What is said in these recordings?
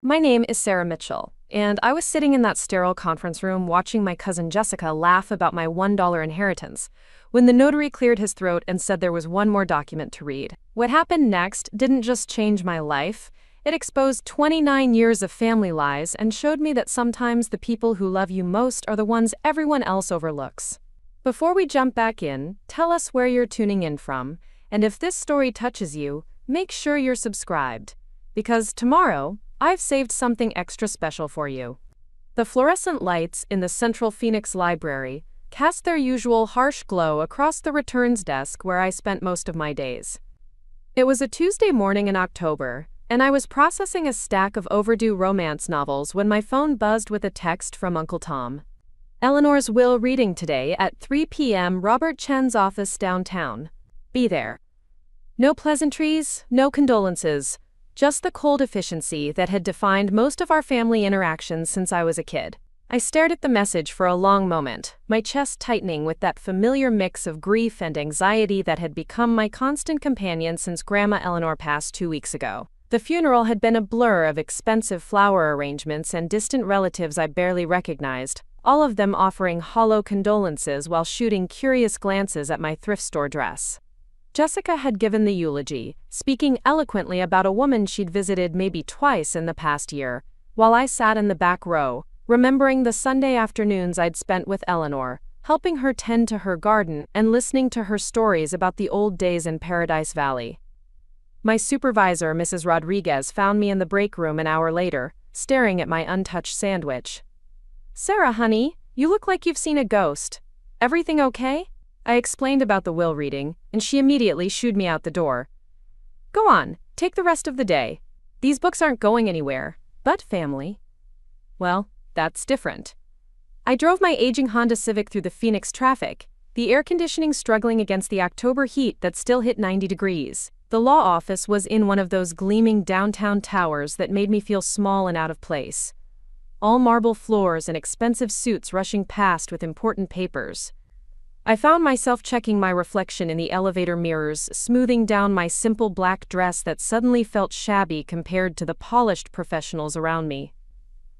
My name is Sarah Mitchell, and I was sitting in that sterile conference room watching my cousin Jessica laugh about my $1 inheritance when the notary cleared his throat and said there was one more document to read. What happened next didn't just change my life, it exposed 29 years of family lies and showed me that sometimes the people who love you most are the ones everyone else overlooks. Before we jump back in, tell us where you're tuning in from, and if this story touches you, make sure you're subscribed. Because tomorrow, I've saved something extra special for you. The fluorescent lights in the Central Phoenix Library cast their usual harsh glow across the returns desk where I spent most of my days. It was a Tuesday morning in October, and I was processing a stack of overdue romance novels when my phone buzzed with a text from Uncle Tom. Eleanor's will reading today at 3 p.m. Robert Chen's office downtown. Be there. No pleasantries, no condolences, just the cold efficiency that had defined most of our family interactions since I was a kid. I stared at the message for a long moment, my chest tightening with that familiar mix of grief and anxiety that had become my constant companion since Grandma Eleanor passed 2 weeks ago. The funeral had been a blur of expensive flower arrangements and distant relatives I barely recognized, all of them offering hollow condolences while shooting curious glances at my thrift store dress. Jessica had given the eulogy, speaking eloquently about a woman she'd visited maybe twice in the past year, while I sat in the back row, remembering the Sunday afternoons I'd spent with Eleanor, helping her tend to her garden and listening to her stories about the old days in Paradise Valley. My supervisor, Mrs. Rodriguez, found me in the break room an hour later, staring at my untouched sandwich. "Sarah, honey, you look like you've seen a ghost. Everything okay?" I explained about the will reading, and she immediately shooed me out the door. "Go on, take the rest of the day. These books aren't going anywhere, but family." Well, that's different. I drove my aging Honda Civic through the Phoenix traffic, the air conditioning struggling against the October heat that still hit 90 degrees. The law office was in one of those gleaming downtown towers that made me feel small and out of place. All marble floors and expensive suits rushing past with important papers. I found myself checking my reflection in the elevator mirrors, smoothing down my simple black dress that suddenly felt shabby compared to the polished professionals around me.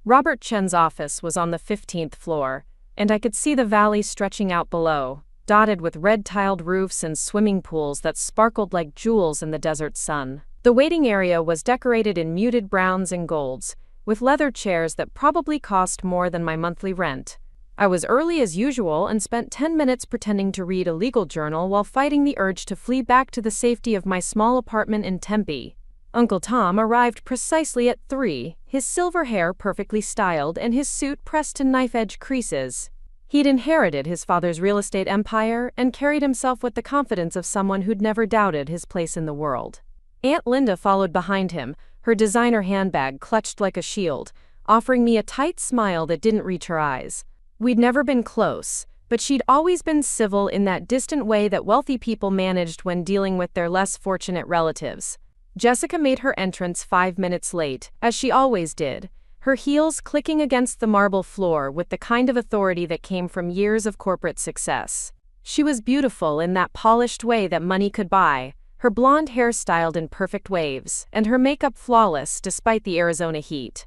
Robert Chen's office was on the 15th floor, and I could see the valley stretching out below, dotted with red-tiled roofs and swimming pools that sparkled like jewels in the desert sun. The waiting area was decorated in muted browns and golds, with leather chairs that probably cost more than my monthly rent. I was early as usual and spent 10 minutes pretending to read a legal journal while fighting the urge to flee back to the safety of my small apartment in Tempe. Uncle Tom arrived precisely at 3, his silver hair perfectly styled and his suit pressed to knife-edge creases. He'd inherited his father's real estate empire and carried himself with the confidence of someone who'd never doubted his place in the world. Aunt Linda followed behind him, her designer handbag clutched like a shield, offering me a tight smile that didn't reach her eyes. We'd never been close, but she'd always been civil in that distant way that wealthy people managed when dealing with their less fortunate relatives. Jessica made her entrance 5 minutes late, as she always did, her heels clicking against the marble floor with the kind of authority that came from years of corporate success. She was beautiful in that polished way that money could buy, her blonde hair styled in perfect waves, and her makeup flawless despite the Arizona heat.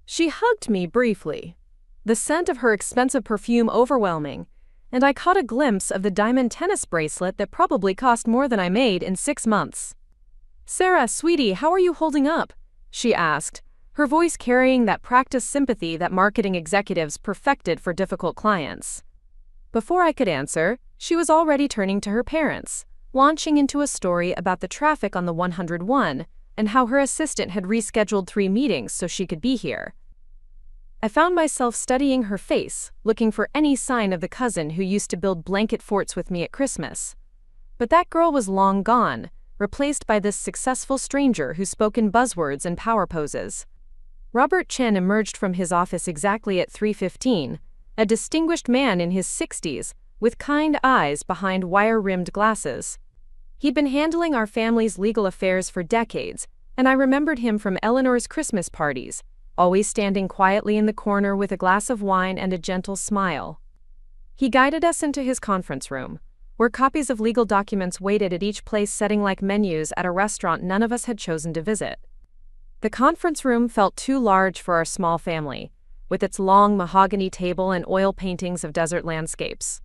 She hugged me briefly, the scent of her expensive perfume overwhelming, and I caught a glimpse of the diamond tennis bracelet that probably cost more than I made in 6 months. "Sarah, sweetie, how are you holding up?" she asked, her voice carrying that practiced sympathy that marketing executives perfected for difficult clients. Before I could answer, she was already turning to her parents, launching into a story about the traffic on the 101 and how her assistant had rescheduled 3 meetings so she could be here. I found myself studying her face, looking for any sign of the cousin who used to build blanket forts with me at Christmas. But that girl was long gone, replaced by this successful stranger who spoke in buzzwords and power poses. Robert Chen emerged from his office exactly at 3:15, a distinguished man in his 60s, with kind eyes behind wire-rimmed glasses. He'd been handling our family's legal affairs for decades, and I remembered him from Eleanor's Christmas parties, always standing quietly in the corner with a glass of wine and a gentle smile. He guided us into his conference room, where copies of legal documents waited at each place setting like menus at a restaurant none of us had chosen to visit. The conference room felt too large for our small family, with its long mahogany table and oil paintings of desert landscapes.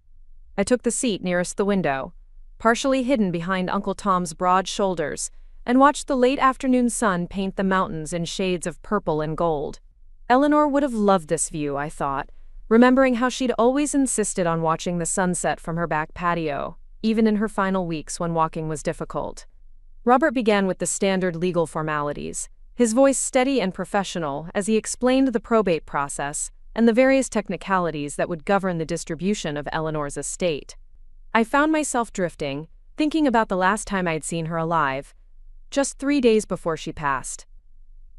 I took the seat nearest the window, partially hidden behind Uncle Tom's broad shoulders, and watched the late afternoon sun paint the mountains in shades of purple and gold. Eleanor would have loved this view, I thought, remembering how she'd always insisted on watching the sunset from her back patio, even in her final weeks when walking was difficult. Robert began with the standard legal formalities, his voice steady and professional as he explained the probate process and the various technicalities that would govern the distribution of Eleanor's estate. I found myself drifting, thinking about the last time I'd seen her alive, just 3 days before she passed.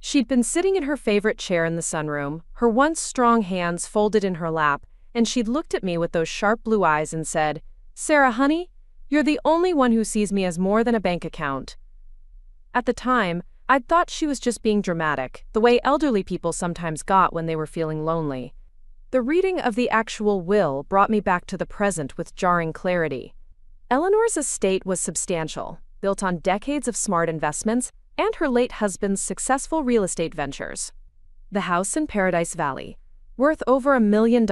She'd been sitting in her favorite chair in the sunroom, her once strong hands folded in her lap, and she'd looked at me with those sharp blue eyes and said, "Sarah, honey, you're the only one who sees me as more than a bank account." At the time, I'd thought she was just being dramatic, the way elderly people sometimes got when they were feeling lonely. The reading of the actual will brought me back to the present with jarring clarity. Eleanor's estate was substantial, built on decades of smart investments and her late husband's successful real estate ventures. The house in Paradise Valley, worth over $1 million,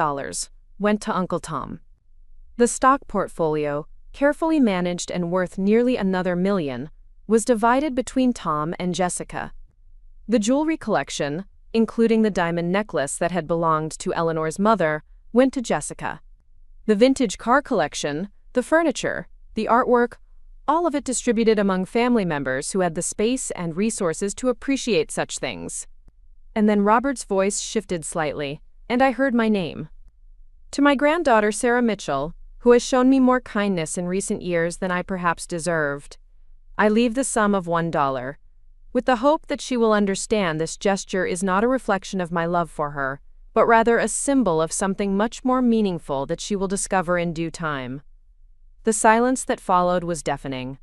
went to Uncle Tom. The stock portfolio, carefully managed and worth nearly another $1 million, was divided between Tom and Jessica. The jewelry collection, including the diamond necklace that had belonged to Eleanor's mother, went to Jessica. The vintage car collection, the furniture, the artwork, all of it distributed among family members who had the space and resources to appreciate such things. And then Robert's voice shifted slightly, and I heard my name. To my granddaughter Sarah Mitchell, who has shown me more kindness in recent years than I perhaps deserved, I leave the sum of $1, with the hope that she will understand this gesture is not a reflection of my love for her, but rather a symbol of something much more meaningful that she will discover in due time. The silence that followed was deafening.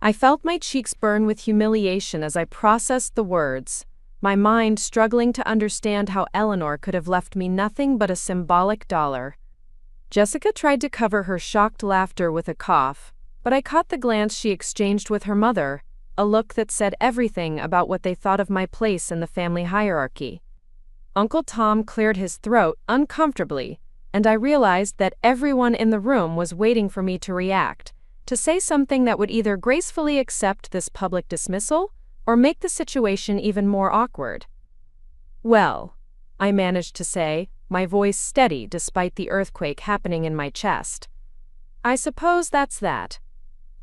I felt my cheeks burn with humiliation as I processed the words, my mind struggling to understand how Eleanor could have left me nothing but a symbolic dollar. Jessica tried to cover her shocked laughter with a cough, but I caught the glance she exchanged with her mother, a look that said everything about what they thought of my place in the family hierarchy. Uncle Tom cleared his throat uncomfortably, and I realized that everyone in the room was waiting for me to react, to say something that would either gracefully accept this public dismissal or make the situation even more awkward. "Well," I managed to say, my voice steady despite the earthquake happening in my chest. "I suppose that's that."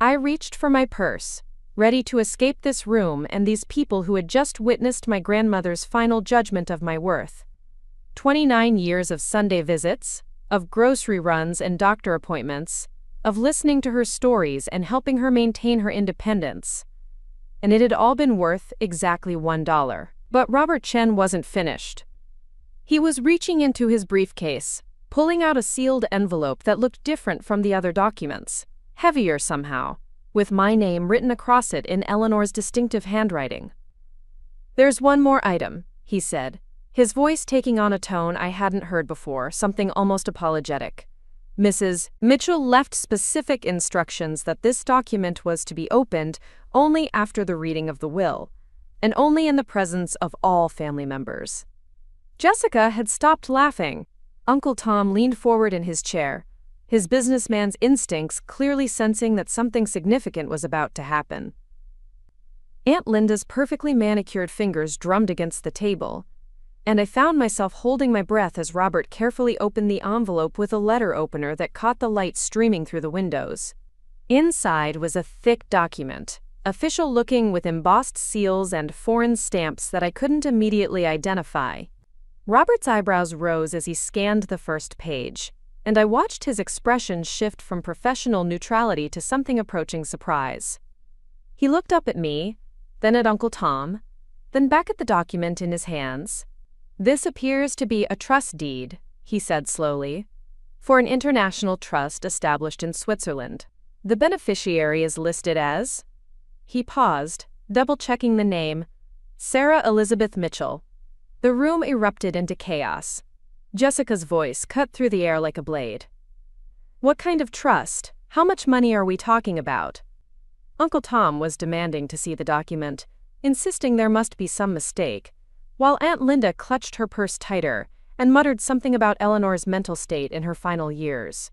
I reached for my purse, ready to escape this room and these people who had just witnessed my grandmother's final judgment of my worth. 29 years of Sunday visits, of grocery runs and doctor appointments, of listening to her stories and helping her maintain her independence. And it had all been worth exactly $1. But Robert Chen wasn't finished. He was reaching into his briefcase, pulling out a sealed envelope that looked different from the other documents, heavier somehow, with my name written across it in Eleanor's distinctive handwriting. "There's one more item," he said, his voice taking on a tone I hadn't heard before, something almost apologetic. "Mrs. Mitchell left specific instructions that this document was to be opened only after the reading of the will, and only in the presence of all family members." Jessica had stopped laughing. Uncle Tom leaned forward in his chair, his businessman's instincts clearly sensing that something significant was about to happen. Aunt Linda's perfectly manicured fingers drummed against the table, and I found myself holding my breath as Robert carefully opened the envelope with a letter opener that caught the light streaming through the windows. Inside was a thick document, official-looking with embossed seals and foreign stamps that I couldn't immediately identify. Robert's eyebrows rose as he scanned the first page, and I watched his expression shift from professional neutrality to something approaching surprise. He looked up at me, then at Uncle Tom, then back at the document in his hands. "This appears to be a trust deed," he said slowly, "for an international trust established in Switzerland. The beneficiary is listed as—" He paused, double-checking the name, "Sarah Elizabeth Mitchell." The room erupted into chaos. Jessica's voice cut through the air like a blade. "What kind of trust? How much money are we talking about?" Uncle Tom was demanding to see the document, insisting there must be some mistake, while Aunt Linda clutched her purse tighter and muttered something about Eleanor's mental state in her final years.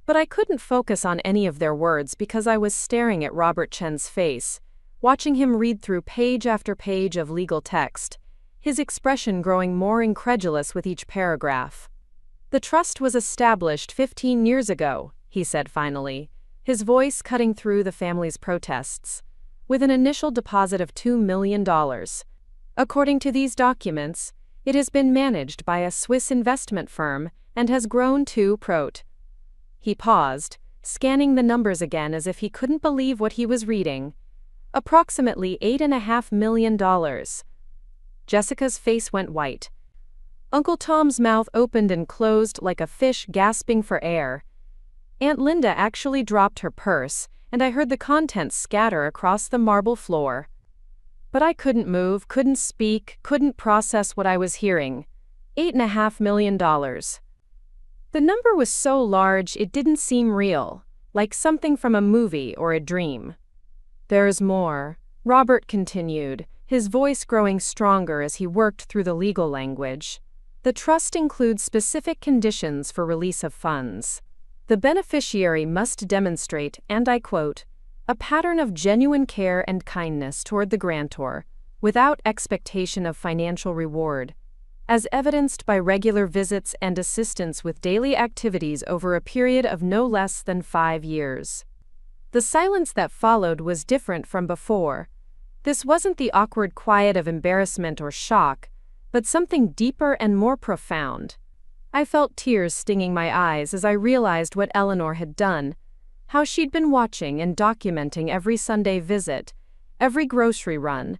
But I couldn't focus on any of their words because I was staring at Robert Chen's face, watching him read through page after page of legal text, his expression growing more incredulous with each paragraph. "The trust was established 15 years ago," he said finally, his voice cutting through the family's protests, "with an initial deposit of $2 million. According to these documents, it has been managed by a Swiss investment firm and has grown to prot." He paused, scanning the numbers again as if he couldn't believe what he was reading. "Approximately $8.5 million. Jessica's face went white. Uncle Tom's mouth opened and closed like a fish gasping for air. Aunt Linda actually dropped her purse, and I heard the contents scatter across the marble floor. But I couldn't move, couldn't speak, couldn't process what I was hearing. $8.5 million. The number was so large it didn't seem real, like something from a movie or a dream. "There's more," Robert continued, his voice growing stronger as he worked through the legal language. "The trust includes specific conditions for release of funds. The beneficiary must demonstrate, and I quote, a pattern of genuine care and kindness toward the grantor, without expectation of financial reward, as evidenced by regular visits and assistance with daily activities over a period of no less than 5 years. The silence that followed was different from before. This wasn't the awkward quiet of embarrassment or shock, but something deeper and more profound. I felt tears stinging my eyes as I realized what Eleanor had done, how she'd been watching and documenting every Sunday visit, every grocery run,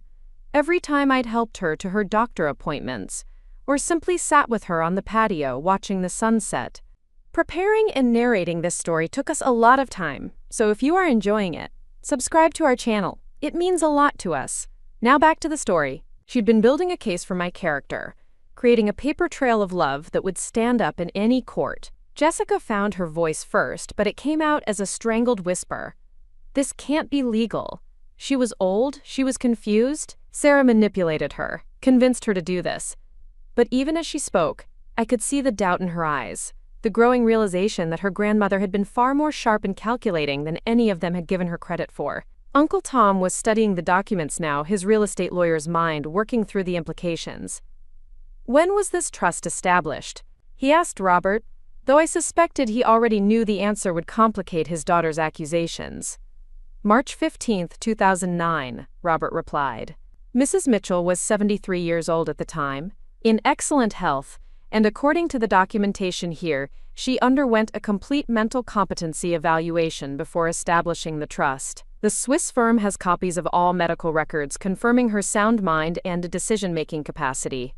every time I'd helped her to her doctor appointments, or simply sat with her on the patio watching the sunset. Preparing and narrating this story took us a lot of time, so if you are enjoying it, subscribe to our channel. It means a lot to us. Now back to the story. She'd been building a case for my character, creating a paper trail of love that would stand up in any court. Jessica found her voice first, but it came out as a strangled whisper. "This can't be legal." She was old, she was confused. Sarah manipulated her, convinced her to do this. But even as she spoke, I could see the doubt in her eyes, the growing realization that her grandmother had been far more sharp and calculating than any of them had given her credit for. Uncle Tom was studying the documents now, his real estate lawyer's mind working through the implications. "When was this trust established?" he asked Robert, though I suspected he already knew the answer would complicate his daughter's accusations. "March 15, 2009, Robert replied. Mrs. Mitchell was 73 years old at the time, in excellent health, and according to the documentation here, she underwent a complete mental competency evaluation before establishing the trust. The Swiss firm has copies of all medical records confirming her sound mind and decision-making capacity."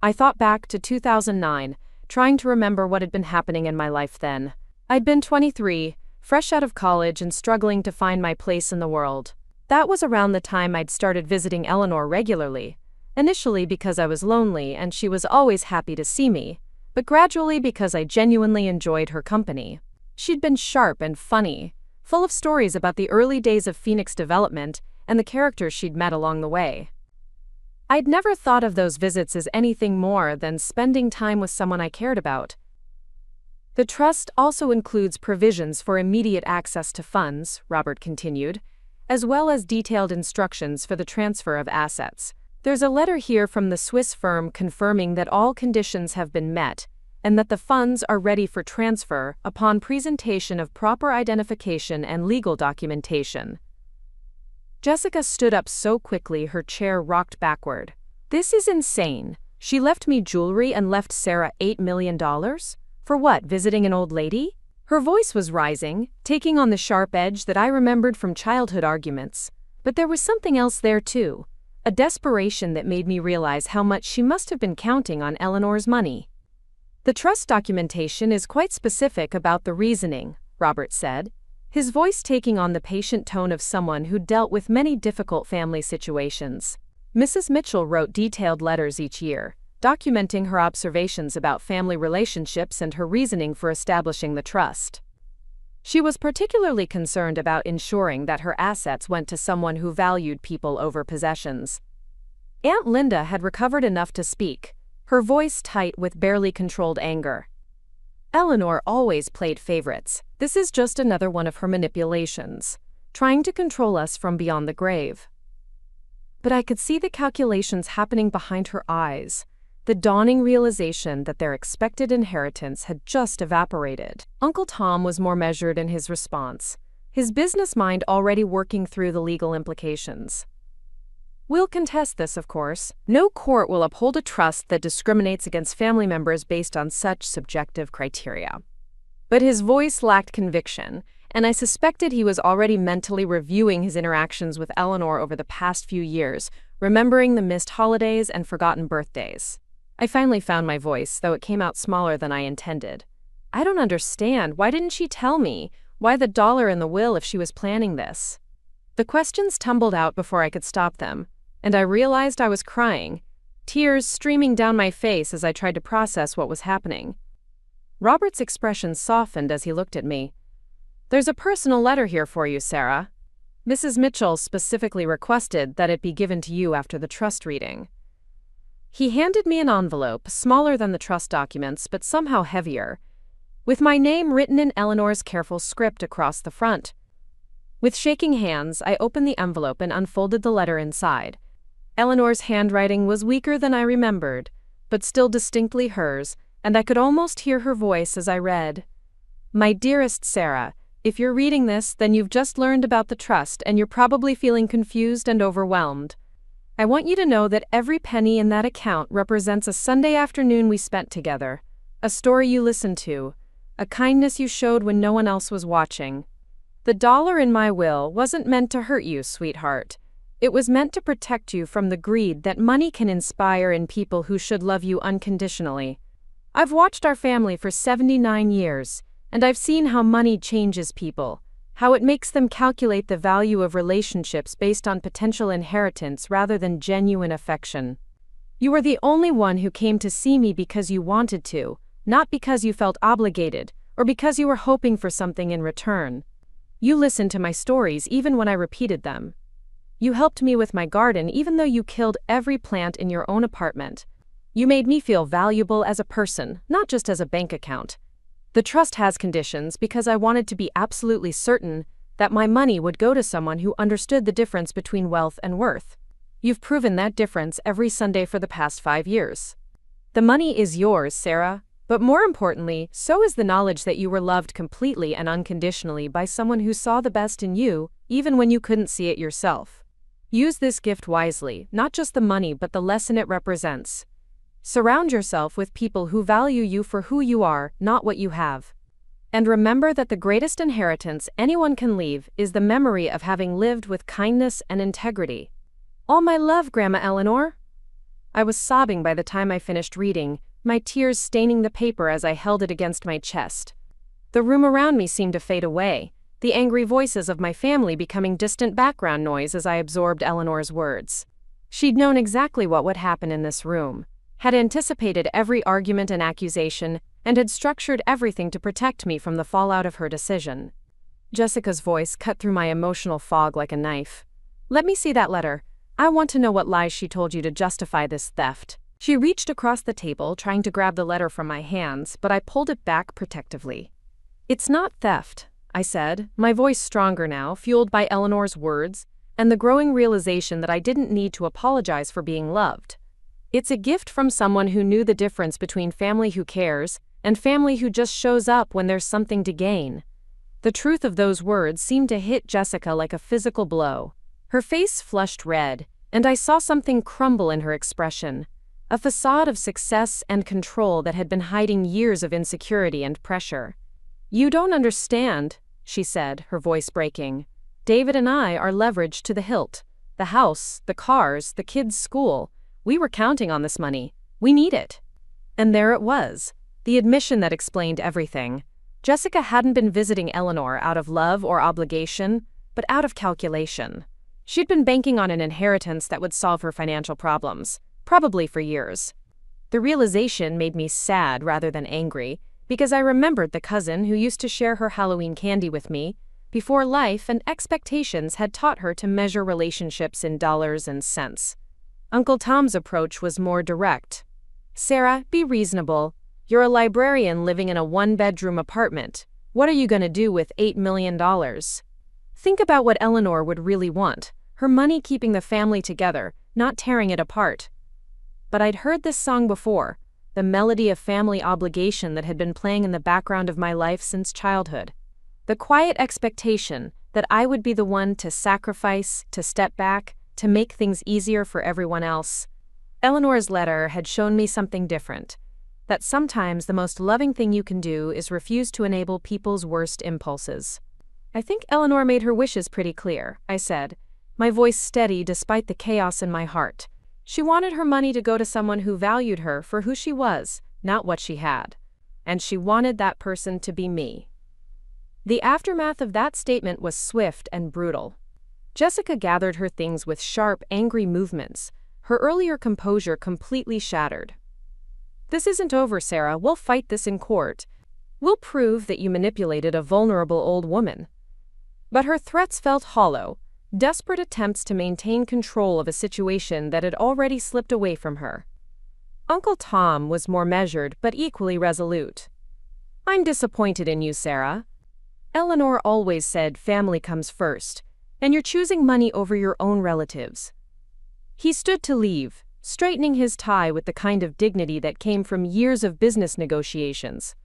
I thought back to 2009, trying to remember what had been happening in my life then. I'd been 23, fresh out of college and struggling to find my place in the world. That was around the time I'd started visiting Eleanor regularly, initially because I was lonely and she was always happy to see me, but gradually because I genuinely enjoyed her company. She'd been sharp and funny, full of stories about the early days of Phoenix development and the characters she'd met along the way. I'd never thought of those visits as anything more than spending time with someone I cared about. The trust also includes provisions for immediate access to funds, Robert continued, as well as detailed instructions for the transfer of assets. There's a letter here from the Swiss firm confirming that all conditions have been met and that the funds are ready for transfer upon presentation of proper identification and legal documentation. Jessica stood up so quickly her chair rocked backward. "This is insane. She left me jewelry and left Sarah $8 million? For what, visiting an old lady?" Her voice was rising, taking on the sharp edge that I remembered from childhood arguments. But there was something else there too, a desperation that made me realize how much she must have been counting on Eleanor's money. "The trust documentation is quite specific about the reasoning," Robert said, his voice taking on the patient tone of someone who dealt with many difficult family situations. Mrs. Mitchell wrote detailed letters each year, documenting her observations about family relationships and her reasoning for establishing the trust. She was particularly concerned about ensuring that her assets went to someone who valued people over possessions. Aunt Linda had recovered enough to speak, her voice tight with barely controlled anger. Eleanor always played favorites. This is just another one of her manipulations, trying to control us from beyond the grave. But I could see the calculations happening behind her eyes, the dawning realization that their expected inheritance had just evaporated. Uncle Tom was more measured in his response, his business mind already working through the legal implications. We'll contest this, of course. No court will uphold a trust that discriminates against family members based on such subjective criteria. But his voice lacked conviction, and I suspected he was already mentally reviewing his interactions with Eleanor over the past few years, remembering the missed holidays and forgotten birthdays. I finally found my voice, though it came out smaller than I intended. I don't understand. Why didn't she tell me? Why the dollar in the will if she was planning this? The questions tumbled out before I could stop them, and I realized I was crying, tears streaming down my face as I tried to process what was happening. Robert's expression softened as he looked at me. "There's a personal letter here for you, Sarah. Mrs. Mitchell specifically requested that it be given to you after the trust reading." He handed me an envelope, smaller than the trust documents but somehow heavier, with my name written in Eleanor's careful script across the front. With shaking hands, I opened the envelope and unfolded the letter inside. Eleanor's handwriting was weaker than I remembered, but still distinctly hers, and I could almost hear her voice as I read. "My dearest Sarah, if you're reading this, then you've just learned about the trust and you're probably feeling confused and overwhelmed. I want you to know that every penny in that account represents a Sunday afternoon we spent together, a story you listened to, a kindness you showed when no one else was watching. The dollar in my will wasn't meant to hurt you, sweetheart. It was meant to protect you from the greed that money can inspire in people who should love you unconditionally. I've watched our family for 79 years, and I've seen how money changes people, how it makes them calculate the value of relationships based on potential inheritance rather than genuine affection. You were the only one who came to see me because you wanted to, not because you felt obligated, or because you were hoping for something in return. You listened to my stories even when I repeated them. You helped me with my garden even though you killed every plant in your own apartment. You made me feel valuable as a person, not just as a bank account. The trust has conditions because I wanted to be absolutely certain that my money would go to someone who understood the difference between wealth and worth. You've proven that difference every Sunday for the past 5 years. The money is yours, Sarah, but more importantly, so is the knowledge that you were loved completely and unconditionally by someone who saw the best in you, even when you couldn't see it yourself. Use this gift wisely, not just the money but the lesson it represents. Surround yourself with people who value you for who you are, not what you have. And remember that the greatest inheritance anyone can leave is the memory of having lived with kindness and integrity. All my love, Grandma Eleanor." I was sobbing by the time I finished reading, my tears staining the paper as I held it against my chest. The room around me seemed to fade away, the angry voices of my family becoming distant background noise as I absorbed Eleanor's words. She'd known exactly what would happen in this room, had anticipated every argument and accusation, and had structured everything to protect me from the fallout of her decision. Jessica's voice cut through my emotional fog like a knife. "Let me see that letter. I want to know what lies she told you to justify this theft." She reached across the table, trying to grab the letter from my hands, but I pulled it back protectively. "It's not theft," I said, my voice stronger now, fueled by Eleanor's words, and the growing realization that I didn't need to apologize for being loved. "It's a gift from someone who knew the difference between family who cares and family who just shows up when there's something to gain." The truth of those words seemed to hit Jessica like a physical blow. Her face flushed red, and I saw something crumble in her expression, a facade of success and control that had been hiding years of insecurity and pressure. "You don't understand," she said, her voice breaking. "David and I are leveraged to the hilt. The house, the cars, the kids' school. We were counting on this money. We need it." And there it was, the admission that explained everything. Jessica hadn't been visiting Eleanor out of love or obligation, but out of calculation. She'd been banking on an inheritance that would solve her financial problems, probably for years. The realization made me sad rather than angry. because I remembered the cousin who used to share her Halloween candy with me, before life and expectations had taught her to measure relationships in dollars and cents. Uncle Tom's approach was more direct. "Sarah, be reasonable. You're a librarian living in a one-bedroom apartment. What are you going to do with $8 million? Think about what Eleanor would really want, her money keeping the family together, not tearing it apart." But I'd heard this song before, the melody of family obligation that had been playing in the background of my life since childhood. The quiet expectation that I would be the one to sacrifice, to step back, to make things easier for everyone else. Eleanor's letter had shown me something different, that sometimes the most loving thing you can do is refuse to enable people's worst impulses. "I think Eleanor made her wishes pretty clear," I said, my voice steady despite the chaos in my heart. "She wanted her money to go to someone who valued her for who she was, not what she had. And she wanted that person to be me." The aftermath of that statement was swift and brutal. Jessica gathered her things with sharp, angry movements, her earlier composure completely shattered. "This isn't over, Sarah. We'll fight this in court. We'll prove that you manipulated a vulnerable old woman." But her threats felt hollow, desperate attempts to maintain control of a situation that had already slipped away from her. Uncle Tom was more measured but equally resolute. "I'm disappointed in you, Sarah. Eleanor always said family comes first, and you're choosing money over your own relatives." He stood to leave, straightening his tie with the kind of dignity that came from years of business negotiations.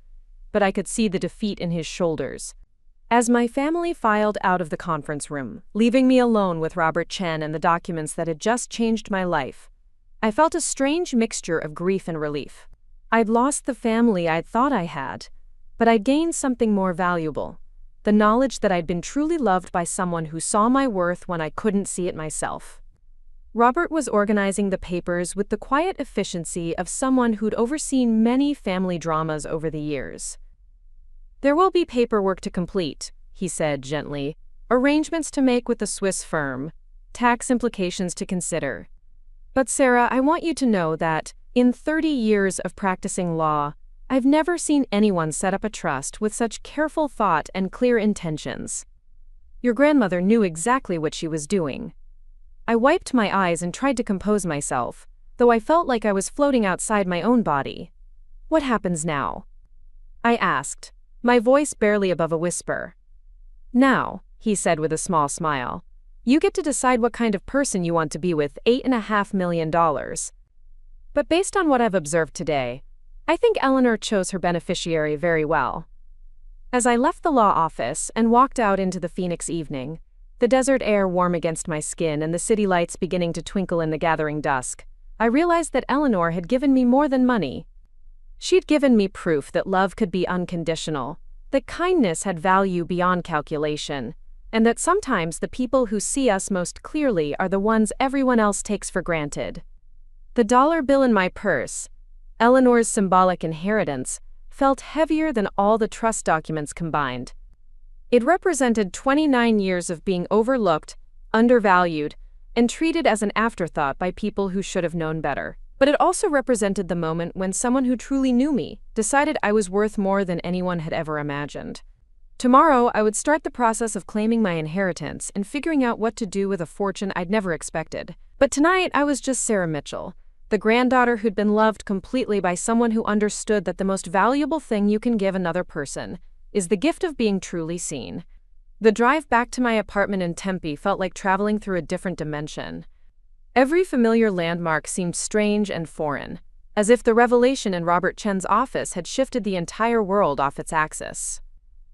But I could see the defeat in his shoulders. As my family filed out of the conference room, leaving me alone with Robert Chen and the documents that had just changed my life, I felt a strange mixture of grief and relief. I'd lost the family I'd thought I had, but I'd gained something more valuable, the knowledge that I'd been truly loved by someone who saw my worth when I couldn't see it myself. Robert was organizing the papers with the quiet efficiency of someone who'd overseen many family dramas over the years. "There will be paperwork to complete," he said gently, "arrangements to make with the Swiss firm, tax implications to consider. But Sarah, I want you to know that, in 30 years of practicing law, I've never seen anyone set up a trust with such careful thought and clear intentions. Your grandmother knew exactly what she was doing." I wiped my eyes and tried to compose myself, though I felt like I was floating outside my own body. "What happens now?" I asked, my voice barely above a whisper. "Now," he said with a small smile, "you get to decide what kind of person you want to be with $8.5 million. But based on what I've observed today, I think Eleanor chose her beneficiary very well." As I left the law office and walked out into the Phoenix evening, the desert air warm against my skin and the city lights beginning to twinkle in the gathering dusk, I realized that Eleanor had given me more than money. She'd given me proof that love could be unconditional, that kindness had value beyond calculation, and that sometimes the people who see us most clearly are the ones everyone else takes for granted. The dollar bill in my purse, Eleanor's symbolic inheritance, felt heavier than all the trust documents combined. It represented 29 years of being overlooked, undervalued, and treated as an afterthought by people who should have known better. But it also represented the moment when someone who truly knew me decided I was worth more than anyone had ever imagined. Tomorrow, I would start the process of claiming my inheritance and figuring out what to do with a fortune I'd never expected. But tonight, I was just Sarah Mitchell, the granddaughter who'd been loved completely by someone who understood that the most valuable thing you can give another person is the gift of being truly seen. The drive back to my apartment in Tempe felt like traveling through a different dimension. Every familiar landmark seemed strange and foreign, as if the revelation in Robert Chen's office had shifted the entire world off its axis.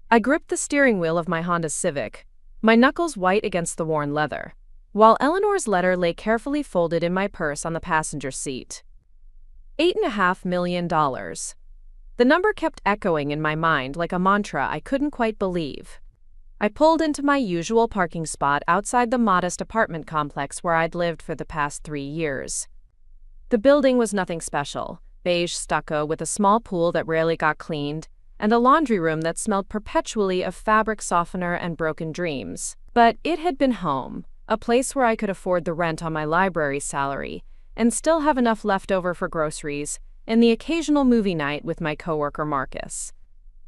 I gripped the steering wheel of my Honda Civic, my knuckles white against the worn leather, while Eleanor's letter lay carefully folded in my purse on the passenger seat. $8.5 million. The number kept echoing in my mind like a mantra I couldn't quite believe. I pulled into my usual parking spot outside the modest apartment complex where I'd lived for the past 3 years. The building was nothing special, beige stucco with a small pool that rarely got cleaned, and a laundry room that smelled perpetually of fabric softener and broken dreams. But it had been home, a place where I could afford the rent on my library salary, and still have enough left over for groceries and the occasional movie night with my coworker Marcus.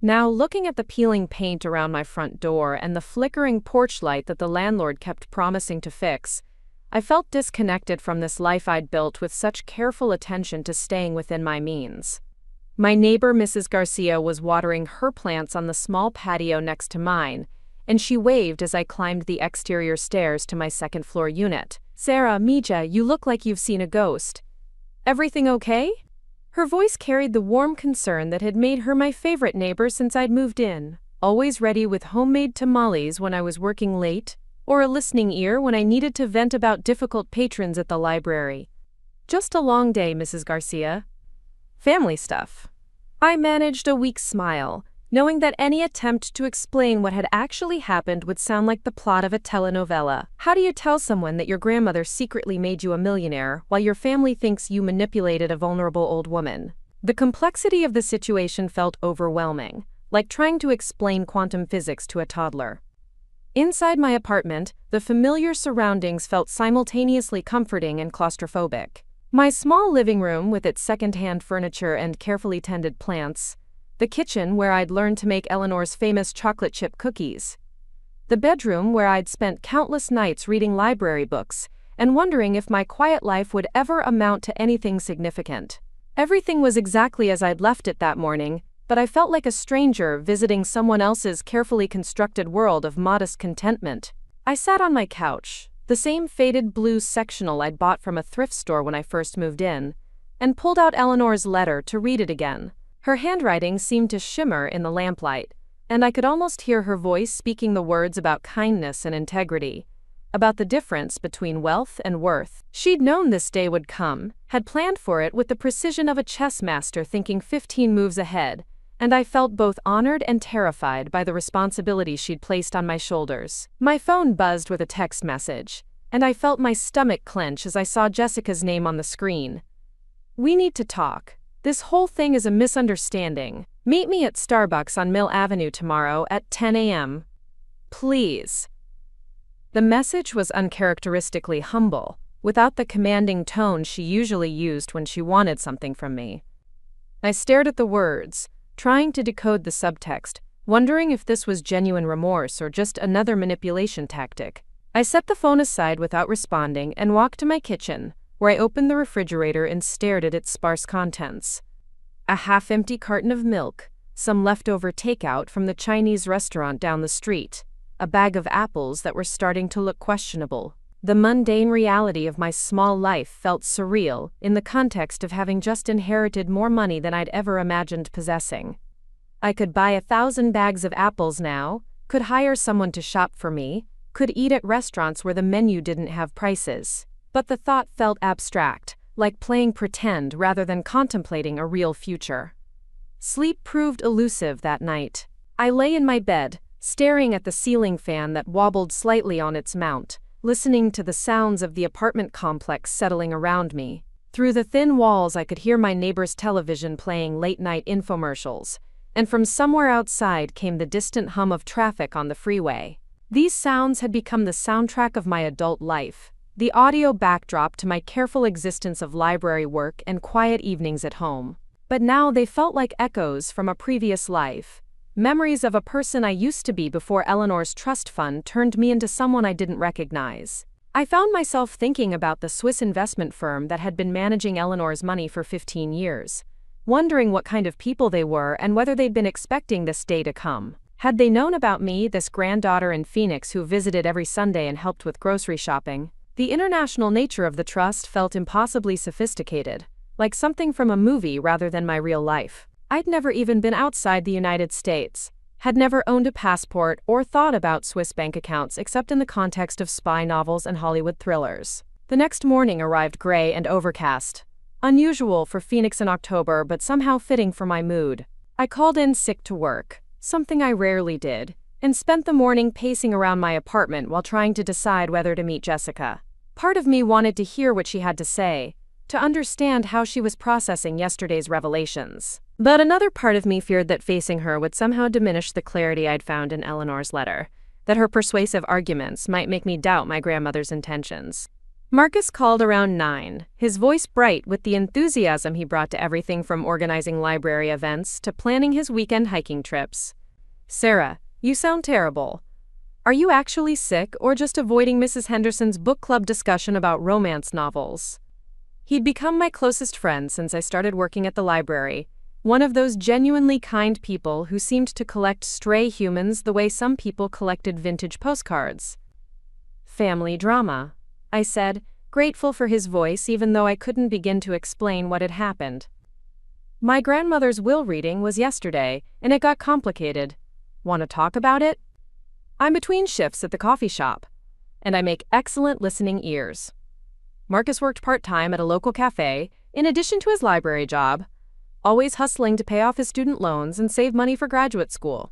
Now, looking at the peeling paint around my front door and the flickering porch light that the landlord kept promising to fix, I felt disconnected from this life I'd built with such careful attention to staying within my means. My neighbor, Mrs. Garcia, was watering her plants on the small patio next to mine, and she waved as I climbed the exterior stairs to my second-floor unit. "Sarah, Mija, you look like you've seen a ghost. Everything okay?" Her voice carried the warm concern that had made her my favorite neighbor since I'd moved in, always ready with homemade tamales when I was working late, or a listening ear when I needed to vent about difficult patrons at the library. "Just a long day, Mrs. Garcia. Family stuff." I managed a weak smile, knowing that any attempt to explain what had actually happened would sound like the plot of a telenovela. How do you tell someone that your grandmother secretly made you a millionaire while your family thinks you manipulated a vulnerable old woman? The complexity of the situation felt overwhelming, like trying to explain quantum physics to a toddler. Inside my apartment, the familiar surroundings felt simultaneously comforting and claustrophobic. My small living room with its second-hand furniture and carefully tended plants, the kitchen where I'd learned to make Eleanor's famous chocolate chip cookies, the bedroom where I'd spent countless nights reading library books and wondering if my quiet life would ever amount to anything significant. Everything was exactly as I'd left it that morning, but I felt like a stranger visiting someone else's carefully constructed world of modest contentment. I sat on my couch, the same faded blue sectional I'd bought from a thrift store when I first moved in, and pulled out Eleanor's letter to read it again. Her handwriting seemed to shimmer in the lamplight, and I could almost hear her voice speaking the words about kindness and integrity, about the difference between wealth and worth. She'd known this day would come, had planned for it with the precision of a chess master thinking 15 moves ahead, and I felt both honored and terrified by the responsibility she'd placed on my shoulders. My phone buzzed with a text message, and I felt my stomach clench as I saw Jessica's name on the screen. "We need to talk. This whole thing is a misunderstanding. Meet me at Starbucks on Mill Avenue tomorrow at 10 a.m. Please." The message was uncharacteristically humble, without the commanding tone she usually used when she wanted something from me. I stared at the words, trying to decode the subtext, wondering if this was genuine remorse or just another manipulation tactic. I set the phone aside without responding and walked to my kitchen, where I opened the refrigerator and stared at its sparse contents. A half-empty carton of milk, some leftover takeout from the Chinese restaurant down the street, a bag of apples that were starting to look questionable. The mundane reality of my small life felt surreal in the context of having just inherited more money than I'd ever imagined possessing. I could buy 1,000 bags of apples now, could hire someone to shop for me, could eat at restaurants where the menu didn't have prices. But the thought felt abstract, like playing pretend rather than contemplating a real future. Sleep proved elusive that night. I lay in my bed, staring at the ceiling fan that wobbled slightly on its mount, listening to the sounds of the apartment complex settling around me. Through the thin walls I could hear my neighbor's television playing late-night infomercials, and from somewhere outside came the distant hum of traffic on the freeway. These sounds had become the soundtrack of my adult life, the audio backdrop to my careful existence of library work and quiet evenings at home. But now they felt like echoes from a previous life, memories of a person I used to be before Eleanor's trust fund turned me into someone I didn't recognize. I found myself thinking about the Swiss investment firm that had been managing Eleanor's money for 15 years, wondering what kind of people they were and whether they'd been expecting this day to come. Had they known about me, this granddaughter in Phoenix who visited every Sunday and helped with grocery shopping? The international nature of the trust felt impossibly sophisticated, like something from a movie rather than my real life. I'd never even been outside the United States, had never owned a passport or thought about Swiss bank accounts except in the context of spy novels and Hollywood thrillers. The next morning arrived gray and overcast, unusual for Phoenix in October but somehow fitting for my mood. I called in sick to work, something I rarely did, and spent the morning pacing around my apartment while trying to decide whether to meet Jessica. Part of me wanted to hear what she had to say, to understand how she was processing yesterday's revelations. But another part of me feared that facing her would somehow diminish the clarity I'd found in Eleanor's letter, that her persuasive arguments might make me doubt my grandmother's intentions. Marcus called around 9, his voice bright with the enthusiasm he brought to everything from organizing library events to planning his weekend hiking trips. "Sarah, you sound terrible. Are you actually sick or just avoiding Mrs. Henderson's book club discussion about romance novels?" He'd become my closest friend since I started working at the library, one of those genuinely kind people who seemed to collect stray humans the way some people collected vintage postcards. "Family drama," I said, grateful for his voice even though I couldn't begin to explain what had happened. "My grandmother's will reading was yesterday, and it got complicated. Want to talk about it? I'm between shifts at the coffee shop, and I make excellent listening ears." Marcus worked part-time at a local cafe, in addition to his library job, always hustling to pay off his student loans and save money for graduate school.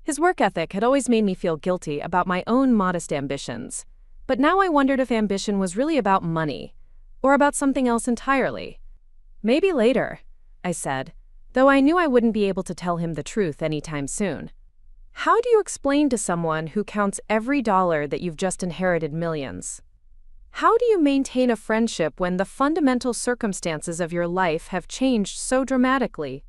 His work ethic had always made me feel guilty about my own modest ambitions, but now I wondered if ambition was really about money, or about something else entirely. "Maybe later," I said, though I knew I wouldn't be able to tell him the truth anytime soon. How do you explain to someone who counts every dollar that you've just inherited millions? How do you maintain a friendship when the fundamental circumstances of your life have changed so dramatically?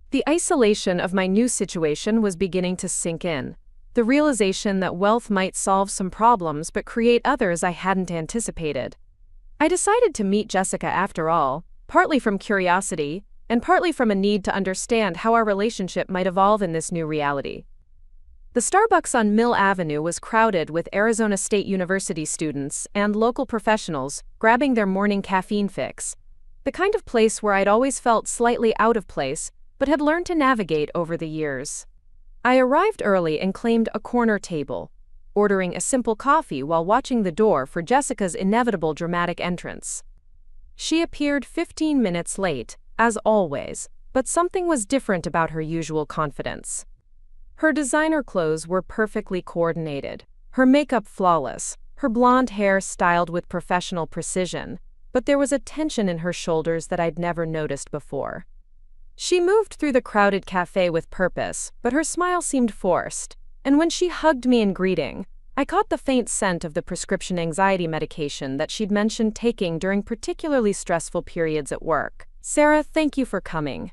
The isolation of my new situation was beginning to sink in. The realization that wealth might solve some problems but create others I hadn't anticipated. I decided to meet Jessica after all, partly from curiosity, and partly from a need to understand how our relationship might evolve in this new reality. The Starbucks on Mill Avenue was crowded with Arizona State University students and local professionals grabbing their morning caffeine fix, the kind of place where I'd always felt slightly out of place but had learned to navigate over the years. I arrived early and claimed a corner table, ordering a simple coffee while watching the door for Jessica's inevitable dramatic entrance. She appeared 15 minutes late, as always, but something was different about her usual confidence. Her designer clothes were perfectly coordinated, her makeup flawless, her blonde hair styled with professional precision, but there was a tension in her shoulders that I'd never noticed before. She moved through the crowded cafe with purpose, but her smile seemed forced, and when she hugged me in greeting, I caught the faint scent of the prescription anxiety medication that she'd mentioned taking during particularly stressful periods at work. "Sarah, thank you for coming.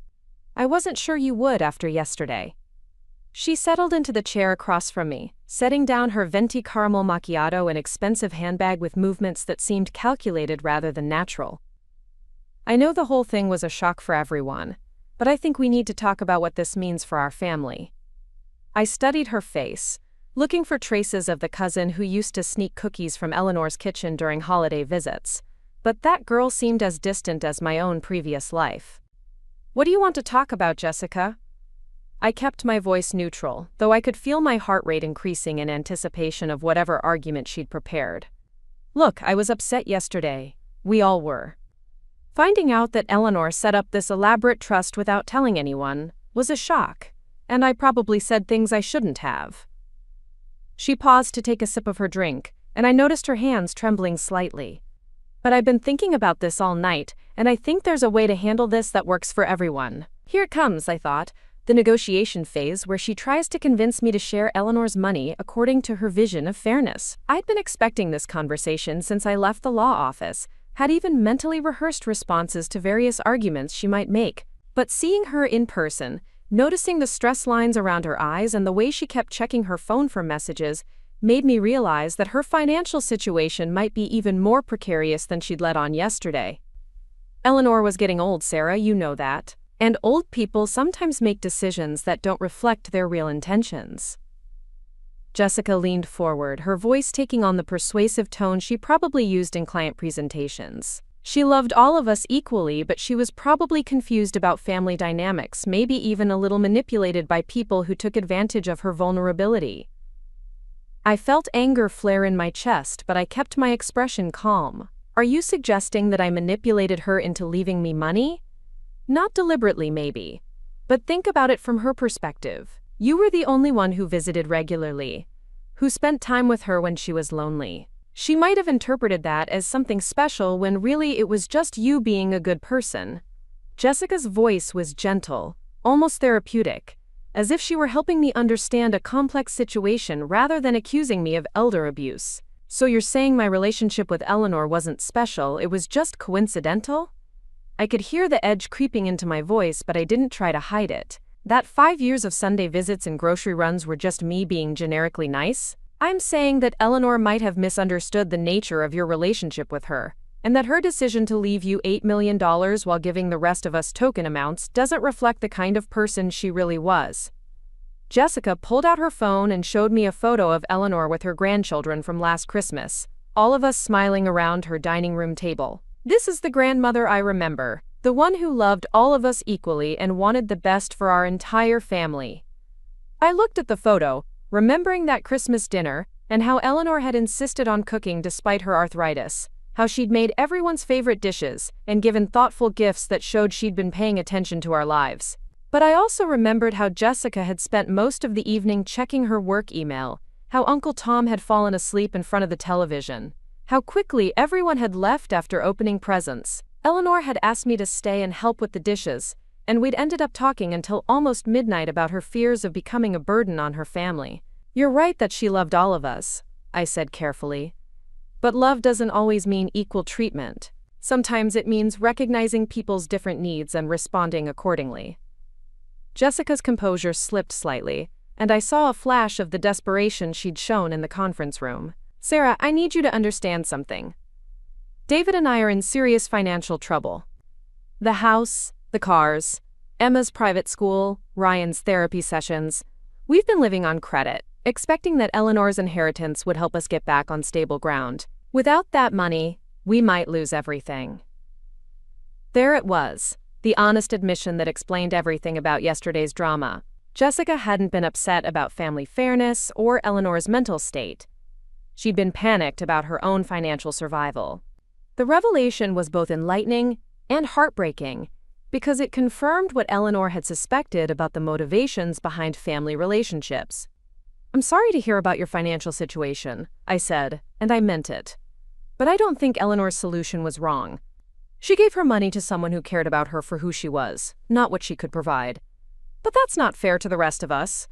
I wasn't sure you would after yesterday." She settled into the chair across from me, setting down her venti caramel macchiato, an expensive handbag with movements that seemed calculated rather than natural. "I know the whole thing was a shock for everyone, but I think we need to talk about what this means for our family." I studied her face, looking for traces of the cousin who used to sneak cookies from Eleanor's kitchen during holiday visits, but that girl seemed as distant as my own previous life. "What do you want to talk about, Jessica?" I kept my voice neutral, though I could feel my heart rate increasing in anticipation of whatever argument she'd prepared. "Look, I was upset yesterday. We all were. Finding out that Eleanor set up this elaborate trust without telling anyone was a shock, and I probably said things I shouldn't have." She paused to take a sip of her drink, and I noticed her hands trembling slightly. "But I've been thinking about this all night, and I think there's a way to handle this that works for everyone. Here it comes," I thought, the negotiation phase where she tries to convince me to share Eleanor's money according to her vision of fairness. I'd been expecting this conversation since I left the law office, had even mentally rehearsed responses to various arguments she might make, but seeing her in person, noticing the stress lines around her eyes and the way she kept checking her phone for messages, made me realize that her financial situation might be even more precarious than she'd let on yesterday. "Eleanor was getting old, Sarah, you know that. And old people sometimes make decisions that don't reflect their real intentions." Jessica leaned forward, her voice taking on the persuasive tone she probably used in client presentations. She loved all of us equally, but she was probably confused about family dynamics, maybe even a little manipulated by people who took advantage of her vulnerability. I felt anger flare in my chest, but I kept my expression calm. "Are you suggesting that I manipulated her into leaving me money?" "Not deliberately, maybe. But think about it from her perspective. You were the only one who visited regularly, who spent time with her when she was lonely. She might have interpreted that as something special when really it was just you being a good person." Jessica's voice was gentle, almost therapeutic, as if she were helping me understand a complex situation rather than accusing me of elder abuse. So you're saying my relationship with Eleanor wasn't special, it was just coincidental? I could hear the edge creeping into my voice, but I didn't try to hide it. That 5 years of Sunday visits and grocery runs were just me being generically nice? I'm saying that Eleanor might have misunderstood the nature of your relationship with her, and that her decision to leave you $8 million while giving the rest of us token amounts doesn't reflect the kind of person she really was. Jessica pulled out her phone and showed me a photo of Eleanor with her grandchildren from last Christmas, all of us smiling around her dining room table. This is the grandmother I remember, the one who loved all of us equally and wanted the best for our entire family. I looked at the photo, remembering that Christmas dinner, and how Eleanor had insisted on cooking despite her arthritis, how she'd made everyone's favorite dishes and given thoughtful gifts that showed she'd been paying attention to our lives. But I also remembered how Jessica had spent most of the evening checking her work email, how Uncle Tom had fallen asleep in front of the television, how quickly everyone had left after opening presents. Eleanor had asked me to stay and help with the dishes, and we'd ended up talking until almost midnight about her fears of becoming a burden on her family. You're right that she loved all of us, I said carefully. But love doesn't always mean equal treatment. Sometimes it means recognizing people's different needs and responding accordingly. Jessica's composure slipped slightly, and I saw a flash of the desperation she'd shown in the conference room. Sarah, I need you to understand something. David and I are in serious financial trouble. The house, the cars, Emma's private school, Ryan's therapy sessions. We've been living on credit, expecting that Eleanor's inheritance would help us get back on stable ground. Without that money, we might lose everything. There it was, the honest admission that explained everything about yesterday's drama. Jessica hadn't been upset about family fairness or Eleanor's mental state. She'd been panicked about her own financial survival. The revelation was both enlightening and heartbreaking because it confirmed what Eleanor had suspected about the motivations behind family relationships. I'm sorry to hear about your financial situation, I said, and I meant it. But I don't think Eleanor's solution was wrong. She gave her money to someone who cared about her for who she was, not what she could provide. But that's not fair to the rest of us.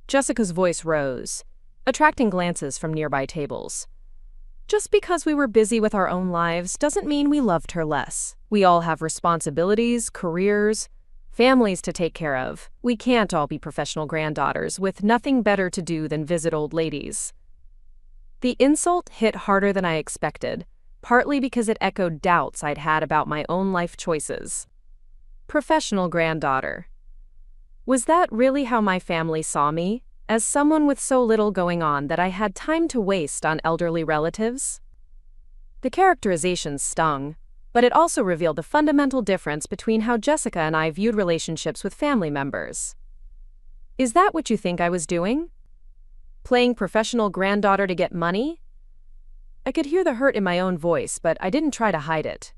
Jessica's voice rose, attracting glances from nearby tables. Just because we were busy with our own lives doesn't mean we loved her less. We all have responsibilities, careers, families to take care of. We can't all be professional granddaughters with nothing better to do than visit old ladies. The insult hit harder than I expected, partly because it echoed doubts I'd had about my own life choices. Professional granddaughter. Was that really how my family saw me? As someone with so little going on that I had time to waste on elderly relatives? The characterization stung, but it also revealed the fundamental difference between how Jessica and I viewed relationships with family members. Is that what you think I was doing? Playing professional granddaughter to get money? I could hear the hurt in my own voice, but I didn't try to hide it.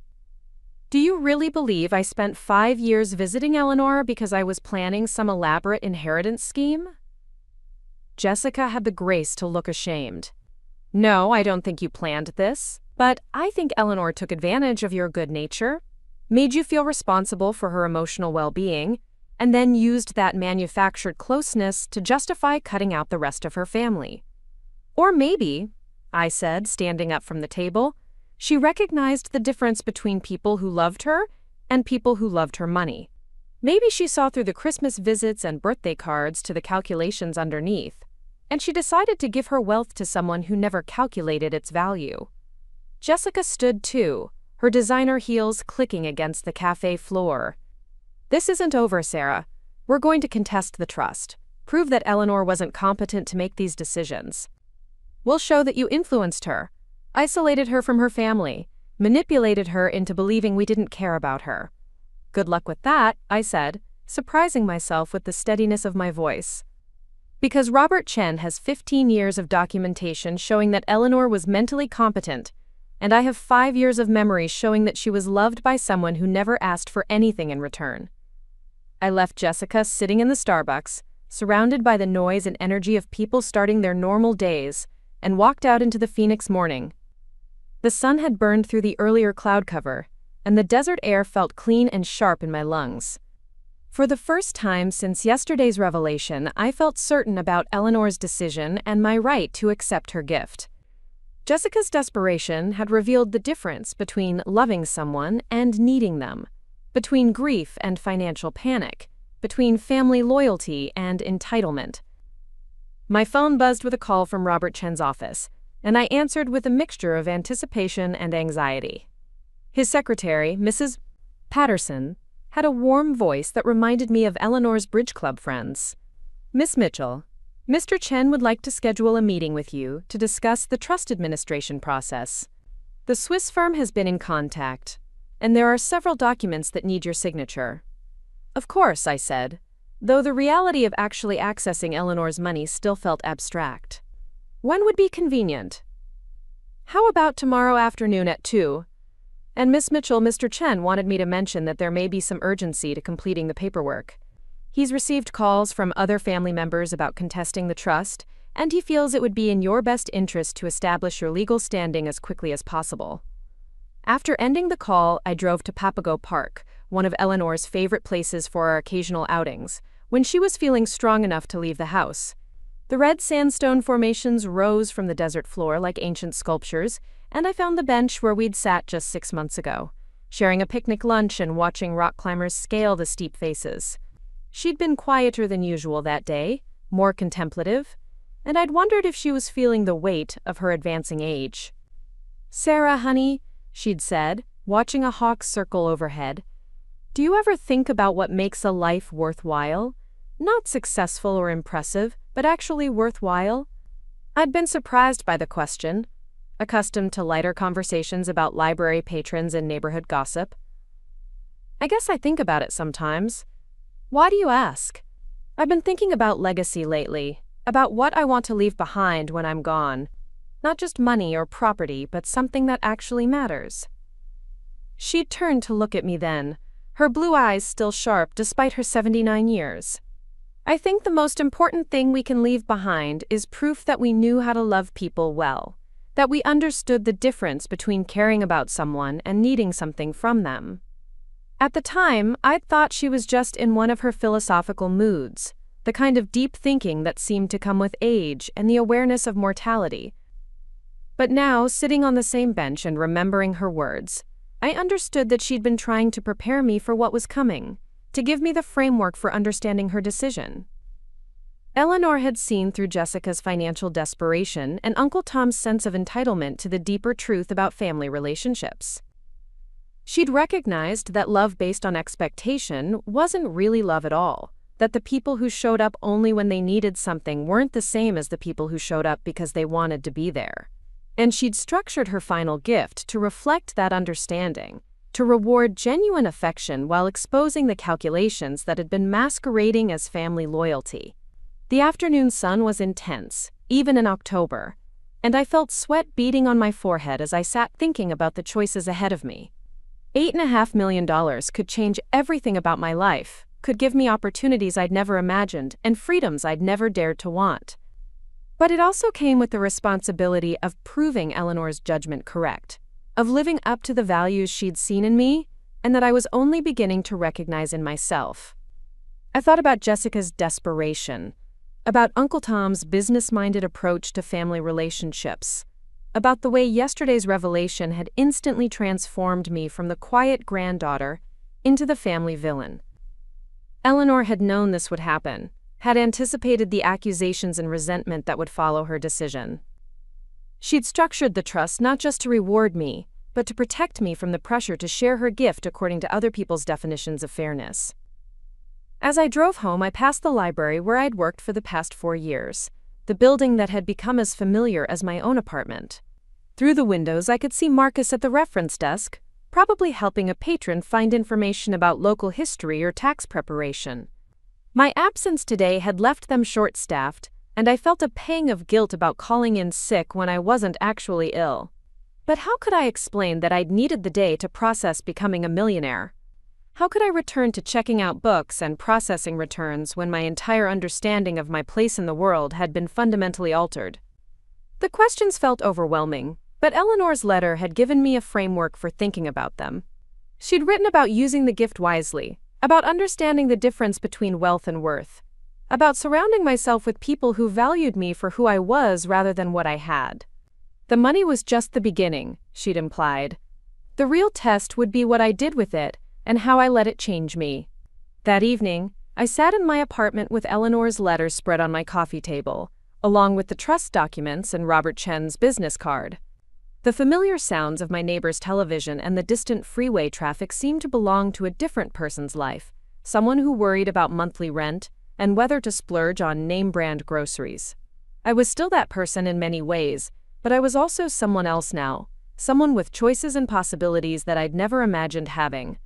Do you really believe I spent 5 years visiting Eleanor because I was planning some elaborate inheritance scheme? Jessica had the grace to look ashamed. No, I don't think you planned this, but I think Eleanor took advantage of your good nature, made you feel responsible for her emotional well-being, and then used that manufactured closeness to justify cutting out the rest of her family. Or maybe, I said, standing up from the table, she recognized the difference between people who loved her and people who loved her money. Maybe she saw through the Christmas visits and birthday cards to the calculations underneath, and she decided to give her wealth to someone who never calculated its value. Jessica stood too, her designer heels clicking against the cafe floor. This isn't over, Sarah. We're going to contest the trust, prove that Eleanor wasn't competent to make these decisions. We'll show that you influenced her, isolated her from her family, manipulated her into believing we didn't care about her. Good luck with that, I said, surprising myself with the steadiness of my voice. Because Robert Chen has 15 years of documentation showing that Eleanor was mentally competent, and I have 5 years of memory showing that she was loved by someone who never asked for anything in return. I left Jessica sitting in the Starbucks, surrounded by the noise and energy of people starting their normal days, and walked out into the Phoenix morning. The sun had burned through the earlier cloud cover, and the desert air felt clean and sharp in my lungs. For the first time since yesterday's revelation, I felt certain about Eleanor's decision and my right to accept her gift. Jessica's desperation had revealed the difference between loving someone and needing them, between grief and financial panic, between family loyalty and entitlement. My phone buzzed with a call from Robert Chen's office, and I answered with a mixture of anticipation and anxiety. His secretary, Mrs. Patterson, had a warm voice that reminded me of Eleanor's bridge club friends. "Miss Mitchell, Mr. Chen would like to schedule a meeting with you to discuss the trust administration process. The Swiss firm has been in contact, and there are several documents that need your signature." "Of course," I said, though the reality of actually accessing Eleanor's money still felt abstract. "When would be convenient?" "How about tomorrow afternoon at 2? And Miss Mitchell, Mr. Chen wanted me to mention that there may be some urgency to completing the paperwork. He's received calls from other family members about contesting the trust, and he feels it would be in your best interest to establish your legal standing as quickly as possible." After ending the call, I drove to Papago Park, one of Eleanor's favorite places for our occasional outings, when she was feeling strong enough to leave the house. The red sandstone formations rose from the desert floor like ancient sculptures, and I found the bench where we'd sat just 6 months ago, sharing a picnic lunch and watching rock climbers scale the steep faces. She'd been quieter than usual that day, more contemplative, and I'd wondered if she was feeling the weight of her advancing age. "Sarah, honey," she'd said, watching a hawk circle overhead, "do you ever think about what makes a life worthwhile? Not successful or impressive, but actually worthwhile?" I'd been surprised by the question, accustomed to lighter conversations about library patrons and neighborhood gossip. "I guess I think about it sometimes." "Why do you ask?" "I've been thinking about legacy lately, about what I want to leave behind when I'm gone. Not just money or property, but something that actually matters." She turned to look at me then, her blue eyes still sharp despite her 79 years. "I think the most important thing we can leave behind is proof that we knew how to love people well, that we understood the difference between caring about someone and needing something from them." At the time, I'd thought she was just in one of her philosophical moods, the kind of deep thinking that seemed to come with age and the awareness of mortality. But now, sitting on the same bench and remembering her words, I understood that she'd been trying to prepare me for what was coming, to give me the framework for understanding her decision. Eleanor had seen through Jessica's financial desperation and Uncle Tom's sense of entitlement to the deeper truth about family relationships. She'd recognized that love based on expectation wasn't really love at all, that the people who showed up only when they needed something weren't the same as the people who showed up because they wanted to be there. And she'd structured her final gift to reflect that understanding, to reward genuine affection while exposing the calculations that had been masquerading as family loyalty. The afternoon sun was intense, even in October, and I felt sweat beading on my forehead as I sat thinking about the choices ahead of me. $8.5 million could change everything about my life, could give me opportunities I'd never imagined and freedoms I'd never dared to want. But it also came with the responsibility of proving Eleanor's judgment correct, of living up to the values she'd seen in me and that I was only beginning to recognize in myself. I thought about Jessica's desperation, about Uncle Tom's business-minded approach to family relationships, about the way yesterday's revelation had instantly transformed me from the quiet granddaughter into the family villain. Eleanor had known this would happen, had anticipated the accusations and resentment that would follow her decision. She'd structured the trust not just to reward me, but to protect me from the pressure to share her gift according to other people's definitions of fairness. As I drove home, I passed the library where I'd worked for the past 4 years, the building that had become as familiar as my own apartment. Through the windows, I could see Marcus at the reference desk, probably helping a patron find information about local history or tax preparation. My absence today had left them short-staffed, and I felt a pang of guilt about calling in sick when I wasn't actually ill. But how could I explain that I'd needed the day to process becoming a millionaire? How could I return to checking out books and processing returns when my entire understanding of my place in the world had been fundamentally altered? The questions felt overwhelming, but Eleanor's letter had given me a framework for thinking about them. She'd written about using the gift wisely, about understanding the difference between wealth and worth, about surrounding myself with people who valued me for who I was rather than what I had. The money was just the beginning, she'd implied. The real test would be what I did with it and how I let it change me. That evening, I sat in my apartment with Eleanor's letters spread on my coffee table, along with the trust documents and Robert Chen's business card. The familiar sounds of my neighbor's television and the distant freeway traffic seemed to belong to a different person's life, someone who worried about monthly rent and whether to splurge on name-brand groceries. I was still that person in many ways, but I was also someone else now, someone with choices and possibilities that I'd never imagined having.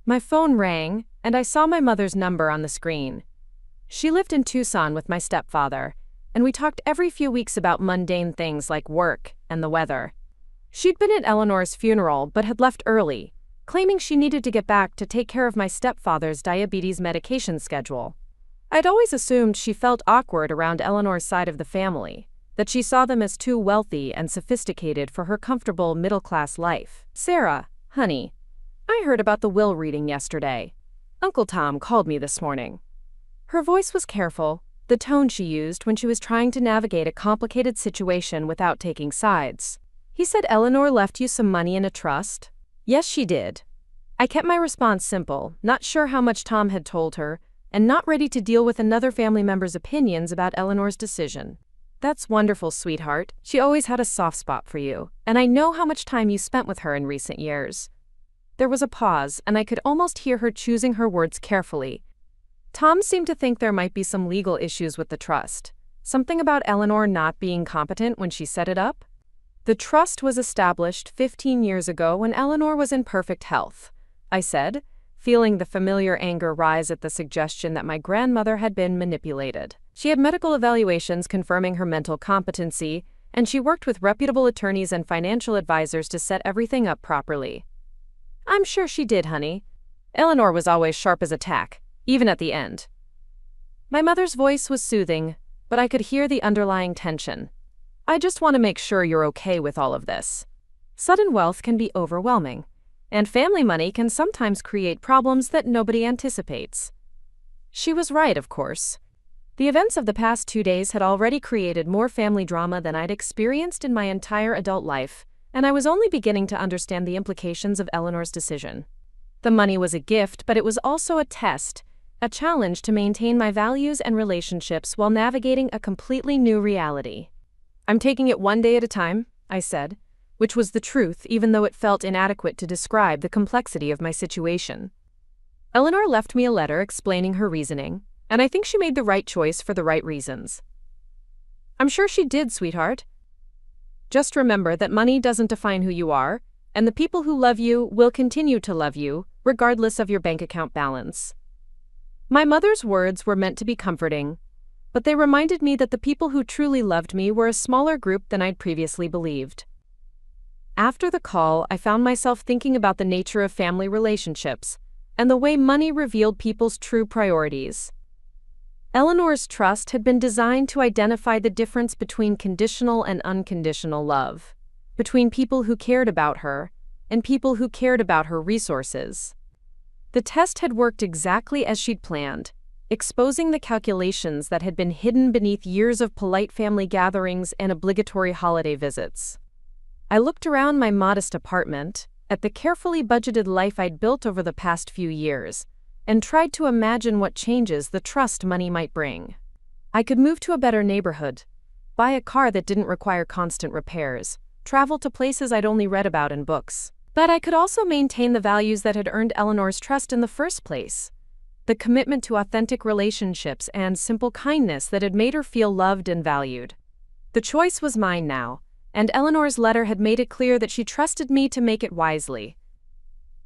My phone rang, and I saw my mother's number on the screen. She lived in Tucson with my stepfather, and we talked every few weeks about mundane things like work and the weather. She'd been at Eleanor's funeral but had left early, claiming she needed to get back to take care of my stepfather's diabetes medication schedule. I'd always assumed she felt awkward around Eleanor's side of the family, that she saw them as too wealthy and sophisticated for her comfortable middle-class life. "Sarah, honey, I heard about the will reading yesterday. Uncle Tom called me this morning." Her voice was careful, the tone she used when she was trying to navigate a complicated situation without taking sides. "He said Eleanor left you some money in a trust?" "Yes, she did." I kept my response simple, not sure how much Tom had told her, and not ready to deal with another family member's opinions about Eleanor's decision. "That's wonderful, sweetheart. She always had a soft spot for you, and I know how much time you spent with her in recent years." There was a pause, and I could almost hear her choosing her words carefully. Tom seemed to think there might be some legal issues with the trust. Something about Eleanor not being competent when she set it up? "The trust was established 15 years ago when Eleanor was in perfect health," I said, feeling the familiar anger rise at the suggestion that my grandmother had been manipulated. She had medical evaluations confirming her mental competency, and she worked with reputable attorneys and financial advisors to set everything up properly. "I'm sure she did, honey. Eleanor was always sharp as a tack, even at the end." My mother's voice was soothing, but I could hear the underlying tension. "I just want to make sure you're okay with all of this. Sudden wealth can be overwhelming, and family money can sometimes create problems that nobody anticipates." She was right, of course. The events of the past 2 days had already created more family drama than I'd experienced in my entire adult life, and I was only beginning to understand the implications of Eleanor's decision. The money was a gift, but it was also a test, a challenge to maintain my values and relationships while navigating a completely new reality. "I'm taking it one day at a time," I said, which was the truth even though it felt inadequate to describe the complexity of my situation. Eleanor left me a letter explaining her reasoning, and I think she made the right choice for the right reasons. "I'm sure she did, sweetheart. Just remember that money doesn't define who you are, and the people who love you will continue to love you, regardless of your bank account balance." My mother's words were meant to be comforting, but they reminded me that the people who truly loved me were a smaller group than I'd previously believed. After the call, I found myself thinking about the nature of family relationships and the way money revealed people's true priorities. Eleanor's trust had been designed to identify the difference between conditional and unconditional love, between people who cared about her and people who cared about her resources. The test had worked exactly as she'd planned, exposing the calculations that had been hidden beneath years of polite family gatherings and obligatory holiday visits. I looked around my modest apartment, at the carefully budgeted life I'd built over the past few years, and tried to imagine what changes the trust money might bring. I could move to a better neighborhood, buy a car that didn't require constant repairs, travel to places I'd only read about in books. But I could also maintain the values that had earned Eleanor's trust in the first place. The commitment to authentic relationships and simple kindness that had made her feel loved and valued. The choice was mine now, and Eleanor's letter had made it clear that she trusted me to make it wisely.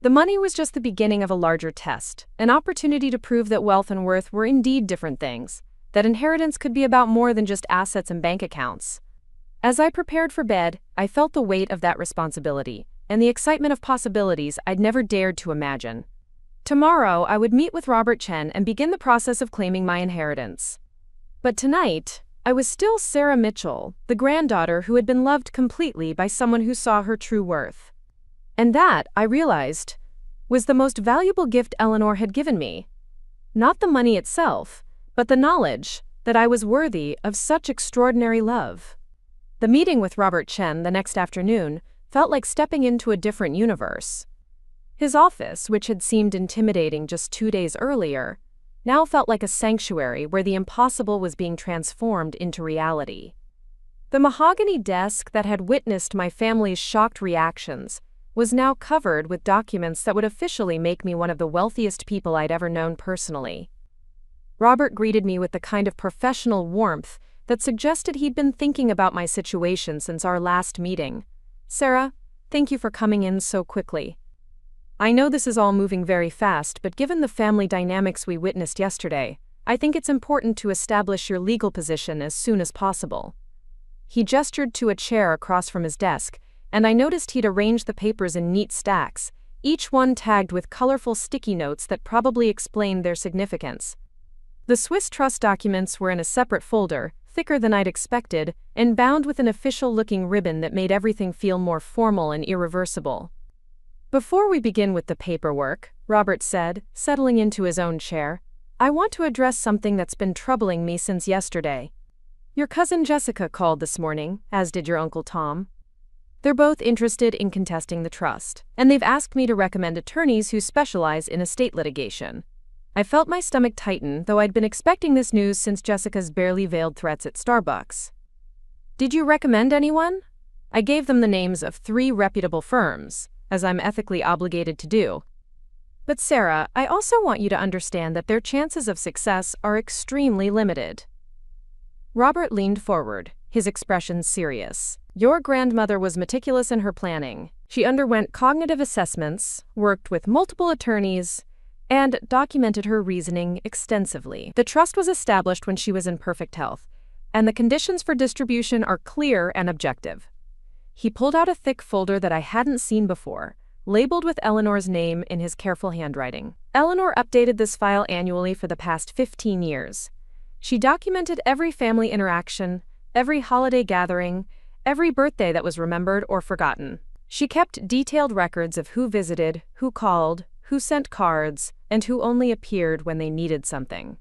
The money was just the beginning of a larger test, an opportunity to prove that wealth and worth were indeed different things, that inheritance could be about more than just assets and bank accounts. As I prepared for bed, I felt the weight of that responsibility, and the excitement of possibilities I'd never dared to imagine. Tomorrow, I would meet with Robert Chen and begin the process of claiming my inheritance. But tonight, I was still Sarah Mitchell, the granddaughter who had been loved completely by someone who saw her true worth. And that, I realized, was the most valuable gift Eleanor had given me. Not the money itself, but the knowledge that I was worthy of such extraordinary love. The meeting with Robert Chen the next afternoon felt like stepping into a different universe. His office, which had seemed intimidating just 2 days earlier, now felt like a sanctuary where the impossible was being transformed into reality. The mahogany desk that had witnessed my family's shocked reactions was now covered with documents that would officially make me one of the wealthiest people I'd ever known personally. Robert greeted me with the kind of professional warmth that suggested he'd been thinking about my situation since our last meeting. "Sarah, thank you for coming in so quickly. I know this is all moving very fast, but given the family dynamics we witnessed yesterday, I think it's important to establish your legal position as soon as possible." He gestured to a chair across from his desk, and I noticed he'd arranged the papers in neat stacks, each one tagged with colorful sticky notes that probably explained their significance. The Swiss trust documents were in a separate folder, thicker than I'd expected, and bound with an official-looking ribbon that made everything feel more formal and irreversible. "Before we begin with the paperwork," Robert said, settling into his own chair, "I want to address something that's been troubling me since yesterday. Your cousin Jessica called this morning, as did your Uncle Tom. They're both interested in contesting the trust, and they've asked me to recommend attorneys who specialize in estate litigation." I felt my stomach tighten, though I'd been expecting this news since Jessica's barely veiled threats at Starbucks. "Did you recommend anyone?" I gave them the names of 3 reputable firms, as I'm ethically obligated to do. "But Sarah, I also want you to understand that their chances of success are extremely limited." Robert leaned forward, his expression serious. "Your grandmother was meticulous in her planning. She underwent cognitive assessments, worked with multiple attorneys, and documented her reasoning extensively. The trust was established when she was in perfect health, and the conditions for distribution are clear and objective." He pulled out a thick folder that I hadn't seen before, labeled with Eleanor's name in his careful handwriting. Eleanor updated this file annually for the past 15 years. She documented every family interaction, every holiday gathering, every birthday that was remembered or forgotten. She kept detailed records of who visited, who called, who sent cards, and who only appeared when they needed something.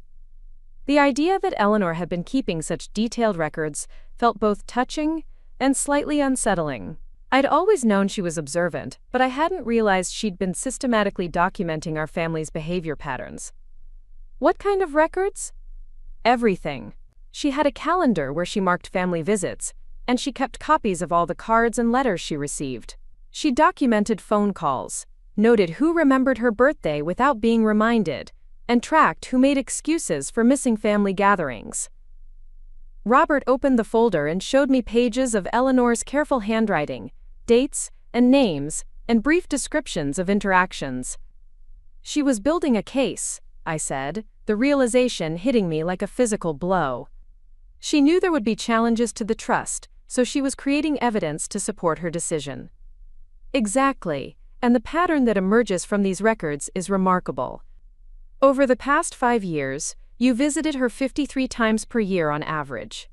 The idea that Eleanor had been keeping such detailed records felt both touching and slightly unsettling. I'd always known she was observant, but I hadn't realized she'd been systematically documenting our family's behavior patterns. What kind of records? Everything. She had a calendar where she marked family visits, and she kept copies of all the cards and letters she received. She documented phone calls, noted who remembered her birthday without being reminded, and tracked who made excuses for missing family gatherings. Robert opened the folder and showed me pages of Eleanor's careful handwriting, dates and names, and brief descriptions of interactions. "She was building a case," I said, the realization hitting me like a physical blow. "She knew there would be challenges to the trust, so she was creating evidence to support her decision." Exactly. And the pattern that emerges from these records is remarkable. Over the past 5 years, you visited her 53 times per year on average.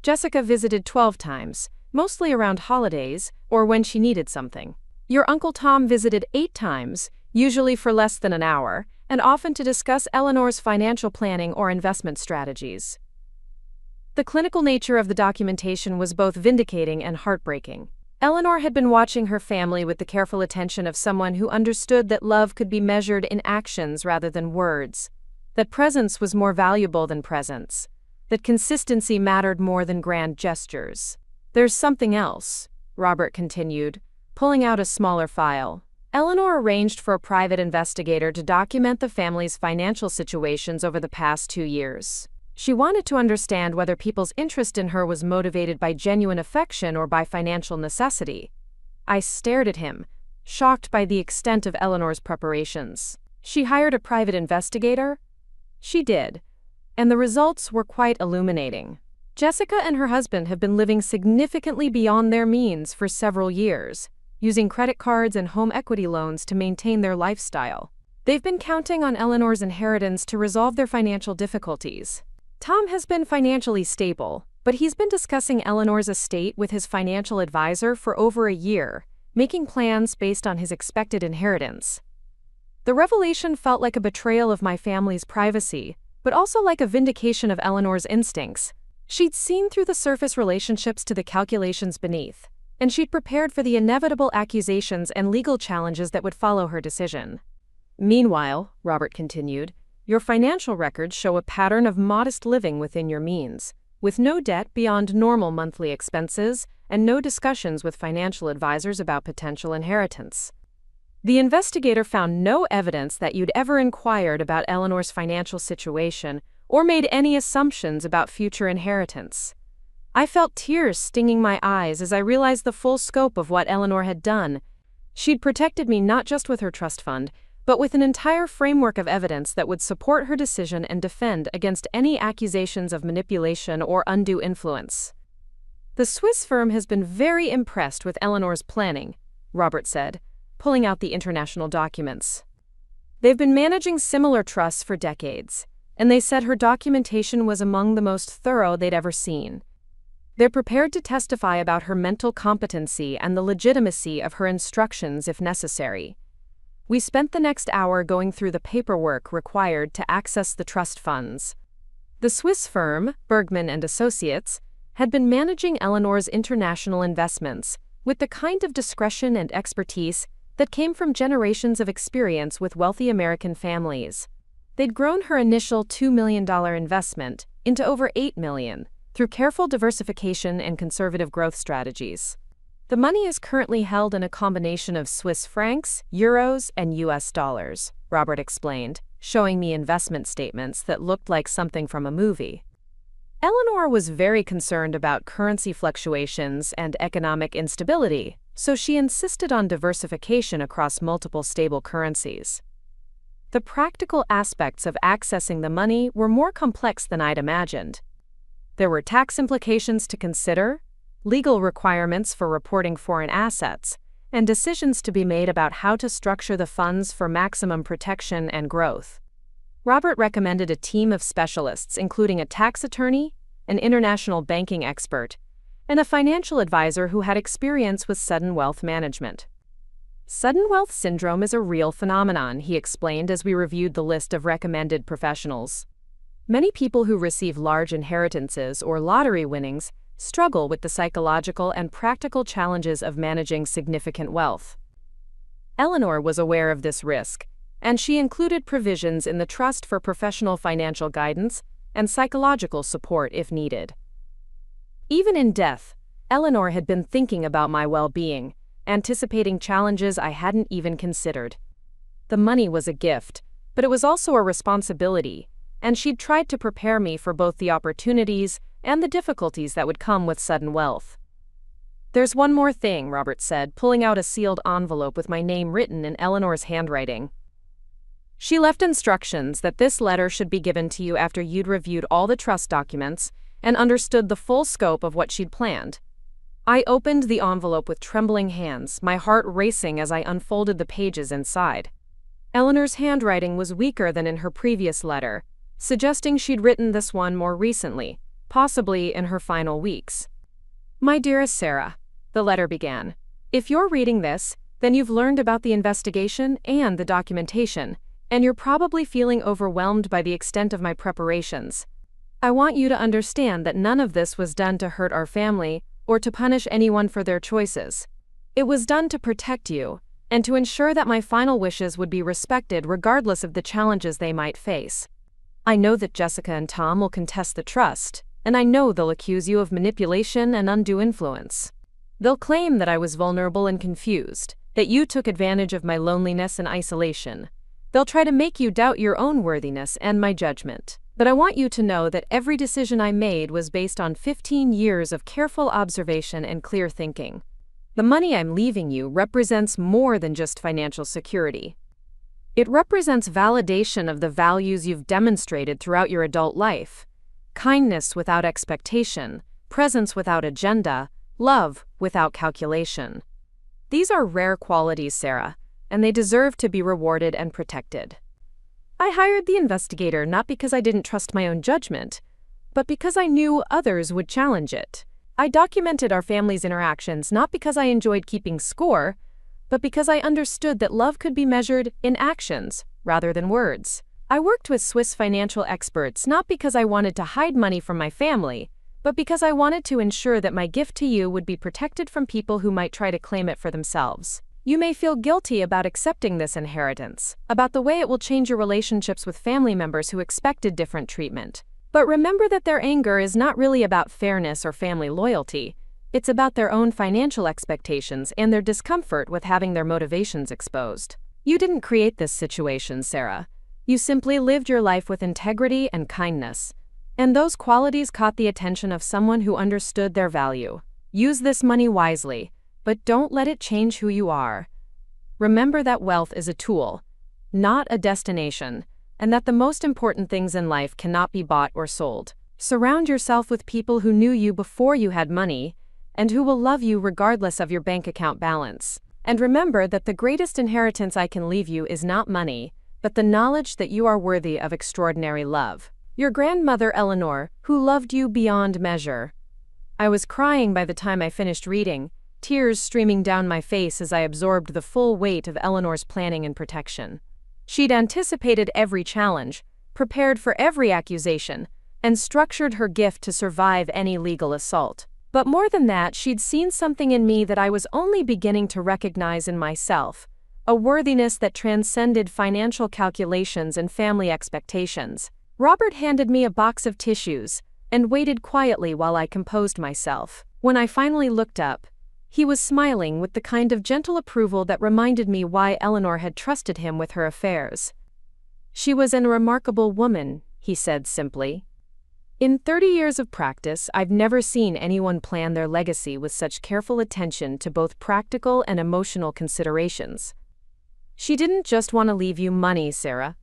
Jessica visited 12 times, mostly around holidays or when she needed something. Your Uncle Tom visited 8 times, usually for less than an hour, and often to discuss Eleanor's financial planning or investment strategies. The clinical nature of the documentation was both vindicating and heartbreaking. Eleanor had been watching her family with the careful attention of someone who understood that love could be measured in actions rather than words, that presence was more valuable than presence, that consistency mattered more than grand gestures. "There's something else," Robert continued, pulling out a smaller file. Eleanor arranged for a private investigator to document the family's financial situations over the past 2 years. She wanted to understand whether people's interest in her was motivated by genuine affection or by financial necessity. I stared at him, shocked by the extent of Eleanor's preparations. She hired a private investigator? She did, and the results were quite illuminating. Jessica and her husband have been living significantly beyond their means for several years, using credit cards and home equity loans to maintain their lifestyle. They've been counting on Eleanor's inheritance to resolve their financial difficulties. Tom has been financially stable, but he's been discussing Eleanor's estate with his financial advisor for over a year, making plans based on his expected inheritance. The revelation felt like a betrayal of my family's privacy, but also like a vindication of Eleanor's instincts. She'd seen through the surface relationships to the calculations beneath, and she'd prepared for the inevitable accusations and legal challenges that would follow her decision. Meanwhile, Robert continued, your financial records show a pattern of modest living within your means, with no debt beyond normal monthly expenses and no discussions with financial advisors about potential inheritance. The investigator found no evidence that you'd ever inquired about Eleanor's financial situation or made any assumptions about future inheritance. I felt tears stinging my eyes as I realized the full scope of what Eleanor had done. She'd protected me not just with her trust fund, but with an entire framework of evidence that would support her decision and defend against any accusations of manipulation or undue influence. The Swiss firm has been very impressed with Eleanor's planning, Robert said, pulling out the international documents. They've been managing similar trusts for decades, and they said her documentation was among the most thorough they'd ever seen. They're prepared to testify about her mental competency and the legitimacy of her instructions if necessary. We spent the next hour going through the paperwork required to access the trust funds. The Swiss firm, Bergman & Associates, had been managing Eleanor's international investments with the kind of discretion and expertise that came from generations of experience with wealthy American families. They'd grown her initial $2 million investment into over $8 million through careful diversification and conservative growth strategies. The money is currently held in a combination of Swiss francs, euros, and US dollars, Robert explained, showing me investment statements that looked like something from a movie. Eleanor was very concerned about currency fluctuations and economic instability, so she insisted on diversification across multiple stable currencies. The practical aspects of accessing the money were more complex than I'd imagined. There were tax implications to consider, legal requirements for reporting foreign assets, and decisions to be made about how to structure the funds for maximum protection and growth. Robert recommended a team of specialists including a tax attorney, an international banking expert, and a financial advisor who had experience with sudden wealth management. Sudden wealth syndrome is a real phenomenon, he explained as we reviewed the list of recommended professionals. Many people who receive large inheritances or lottery winnings struggle with the psychological and practical challenges of managing significant wealth. Eleanor was aware of this risk, and she included provisions in the trust for professional financial guidance and psychological support if needed. Even in death, Eleanor had been thinking about my well-being, anticipating challenges I hadn't even considered. The money was a gift, but it was also a responsibility, and she'd tried to prepare me for both the opportunities and the difficulties that would come with sudden wealth. There's one more thing, Robert said, pulling out a sealed envelope with my name written in Eleanor's handwriting. She left instructions that this letter should be given to you after you'd reviewed all the trust documents and understood the full scope of what she'd planned. I opened the envelope with trembling hands, my heart racing as I unfolded the pages inside. Eleanor's handwriting was weaker than in her previous letter, suggesting she'd written this one more recently, possibly in her final weeks. My dearest Sarah, the letter began. If you're reading this, then you've learned about the investigation and the documentation, and you're probably feeling overwhelmed by the extent of my preparations. I want you to understand that none of this was done to hurt our family or to punish anyone for their choices. It was done to protect you and to ensure that my final wishes would be respected regardless of the challenges they might face. I know that Jessica and Tom will contest the trust, and I know they'll accuse you of manipulation and undue influence. They'll claim that I was vulnerable and confused, that you took advantage of my loneliness and isolation. They'll try to make you doubt your own worthiness and my judgment. But I want you to know that every decision I made was based on 15 years of careful observation and clear thinking. The money I'm leaving you represents more than just financial security. It represents validation of the values you've demonstrated throughout your adult life. Kindness without expectation, presence without agenda, love without calculation. These are rare qualities, Sarah, and they deserve to be rewarded and protected. I hired the investigator not because I didn't trust my own judgment, but because I knew others would challenge it. I documented our family's interactions not because I enjoyed keeping score, but because I understood that love could be measured in actions rather than words. I worked with Swiss financial experts not because I wanted to hide money from my family, but because I wanted to ensure that my gift to you would be protected from people who might try to claim it for themselves. You may feel guilty about accepting this inheritance, about the way it will change your relationships with family members who expected different treatment. But remember that their anger is not really about fairness or family loyalty. It's about their own financial expectations and their discomfort with having their motivations exposed. You didn't create this situation, Sarah. You simply lived your life with integrity and kindness. And those qualities caught the attention of someone who understood their value. Use this money wisely, but don't let it change who you are. Remember that wealth is a tool, not a destination, and that the most important things in life cannot be bought or sold. Surround yourself with people who knew you before you had money, and who will love you regardless of your bank account balance. And remember that the greatest inheritance I can leave you is not money, but the knowledge that you are worthy of extraordinary love. Your grandmother Eleanor, who loved you beyond measure. I was crying by the time I finished reading, tears streaming down my face as I absorbed the full weight of Eleanor's planning and protection. She'd anticipated every challenge, prepared for every accusation, and structured her gift to survive any legal assault. But more than that, she'd seen something in me that I was only beginning to recognize in myself, a worthiness that transcended financial calculations and family expectations. Robert handed me a box of tissues and waited quietly while I composed myself. When I finally looked up, he was smiling with the kind of gentle approval that reminded me why Eleanor had trusted him with her affairs. "She was a remarkable woman," he said simply. "In 30 years of practice, I've never seen anyone plan their legacy with such careful attention to both practical and emotional considerations. She didn't just want to leave you money, Sarah.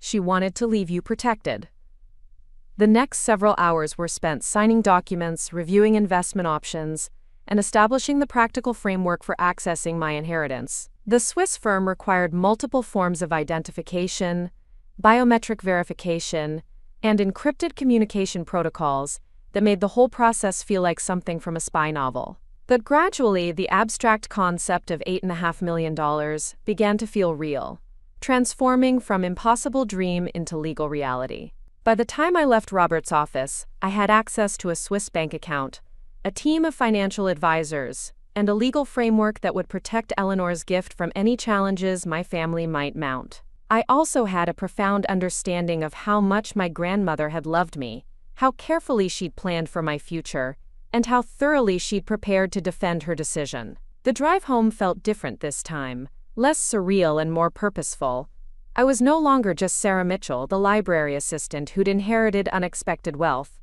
She wanted to leave you protected." The next several hours were spent signing documents, reviewing investment options, and establishing the practical framework for accessing my inheritance. The Swiss firm required multiple forms of identification, biometric verification, and encrypted communication protocols that made the whole process feel like something from a spy novel. But gradually, the abstract concept of $8.5 million began to feel real, transforming from impossible dream into legal reality. By the time I left Robert's office, I had access to a Swiss bank account, a team of financial advisors, and a legal framework that would protect Eleanor's gift from any challenges my family might mount. I also had a profound understanding of how much my grandmother had loved me, how carefully she'd planned for my future, and how thoroughly she'd prepared to defend her decision. The drive home felt different this time, less surreal and more purposeful. I was no longer just Sarah Mitchell, the library assistant who'd inherited unexpected wealth.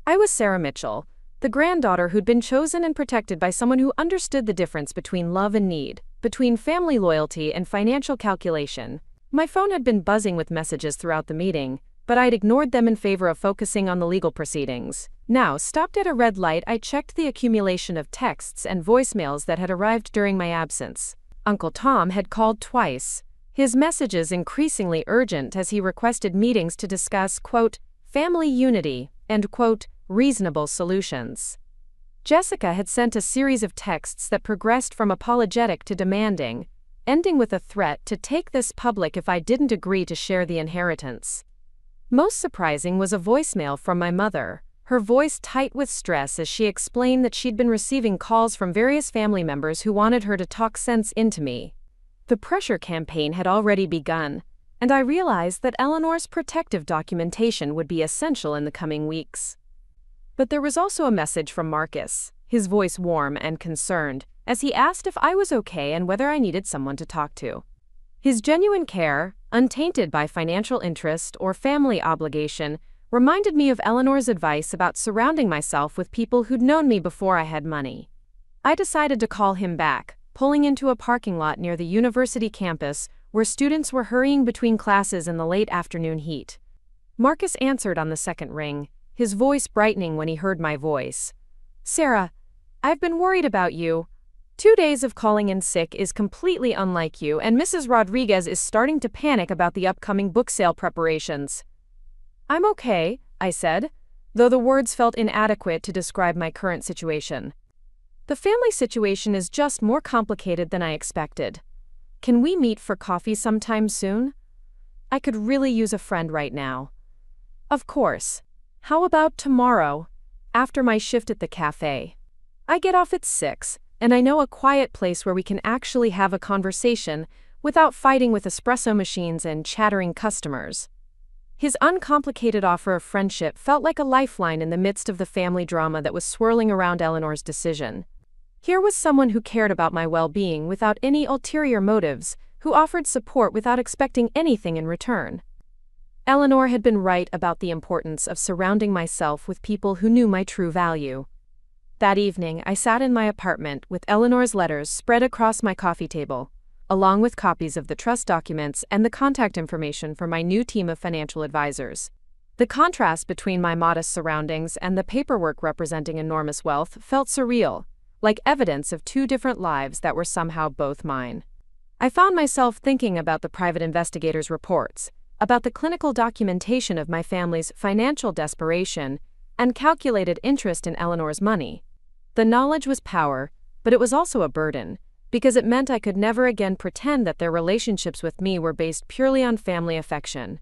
I was Sarah Mitchell, the granddaughter who'd been chosen and protected by someone who understood the difference between love and need, between family loyalty and financial calculation. My phone had been buzzing with messages throughout the meeting, but I'd ignored them in favor of focusing on the legal proceedings. Now, stopped at a red light, I checked the accumulation of texts and voicemails that had arrived during my absence. Uncle Tom had called twice, his messages increasingly urgent as he requested meetings to discuss, quote, family unity, and, quote, reasonable solutions. Jessica had sent a series of texts that progressed from apologetic to demanding, ending with a threat to take this public if I didn't agree to share the inheritance. Most surprising was a voicemail from my mother, her voice tight with stress as she explained that she'd been receiving calls from various family members who wanted her to talk sense into me. The pressure campaign had already begun, and I realized that Eleanor's protective documentation would be essential in the coming weeks. But there was also a message from Marcus, his voice warm and concerned, as he asked if I was okay and whether I needed someone to talk to. His genuine care, untainted by financial interest or family obligation, reminded me of Eleanor's advice about surrounding myself with people who'd known me before I had money. I decided to call him back, pulling into a parking lot near the university campus where students were hurrying between classes in the late afternoon heat. Marcus answered on the second ring, his voice brightening when he heard my voice. "Sarah, I've been worried about you. 2 days of calling in sick is completely unlike you, and Mrs. Rodriguez is starting to panic about the upcoming book sale preparations." "I'm okay," I said, though the words felt inadequate to describe my current situation. "The family situation is just more complicated than I expected. Can we meet for coffee sometime soon? I could really use a friend right now." "Of course. How about tomorrow?" after my shift at the cafe. I get off at 6, and I know a quiet place where we can actually have a conversation without fighting with espresso machines and chattering customers. His uncomplicated offer of friendship felt like a lifeline in the midst of the family drama that was swirling around Eleanor's decision. Here was someone who cared about my well-being without any ulterior motives, who offered support without expecting anything in return. Eleanor had been right about the importance of surrounding myself with people who knew my true value. That evening, I sat in my apartment with Eleanor's letters spread across my coffee table, along with copies of the trust documents and the contact information for my new team of financial advisors. The contrast between my modest surroundings and the paperwork representing enormous wealth felt surreal, like evidence of two different lives that were somehow both mine. I found myself thinking about the private investigator's reports, about the clinical documentation of my family's financial desperation, and calculated interest in Eleanor's money. The knowledge was power, but it was also a burden, because it meant I could never again pretend that their relationships with me were based purely on family affection.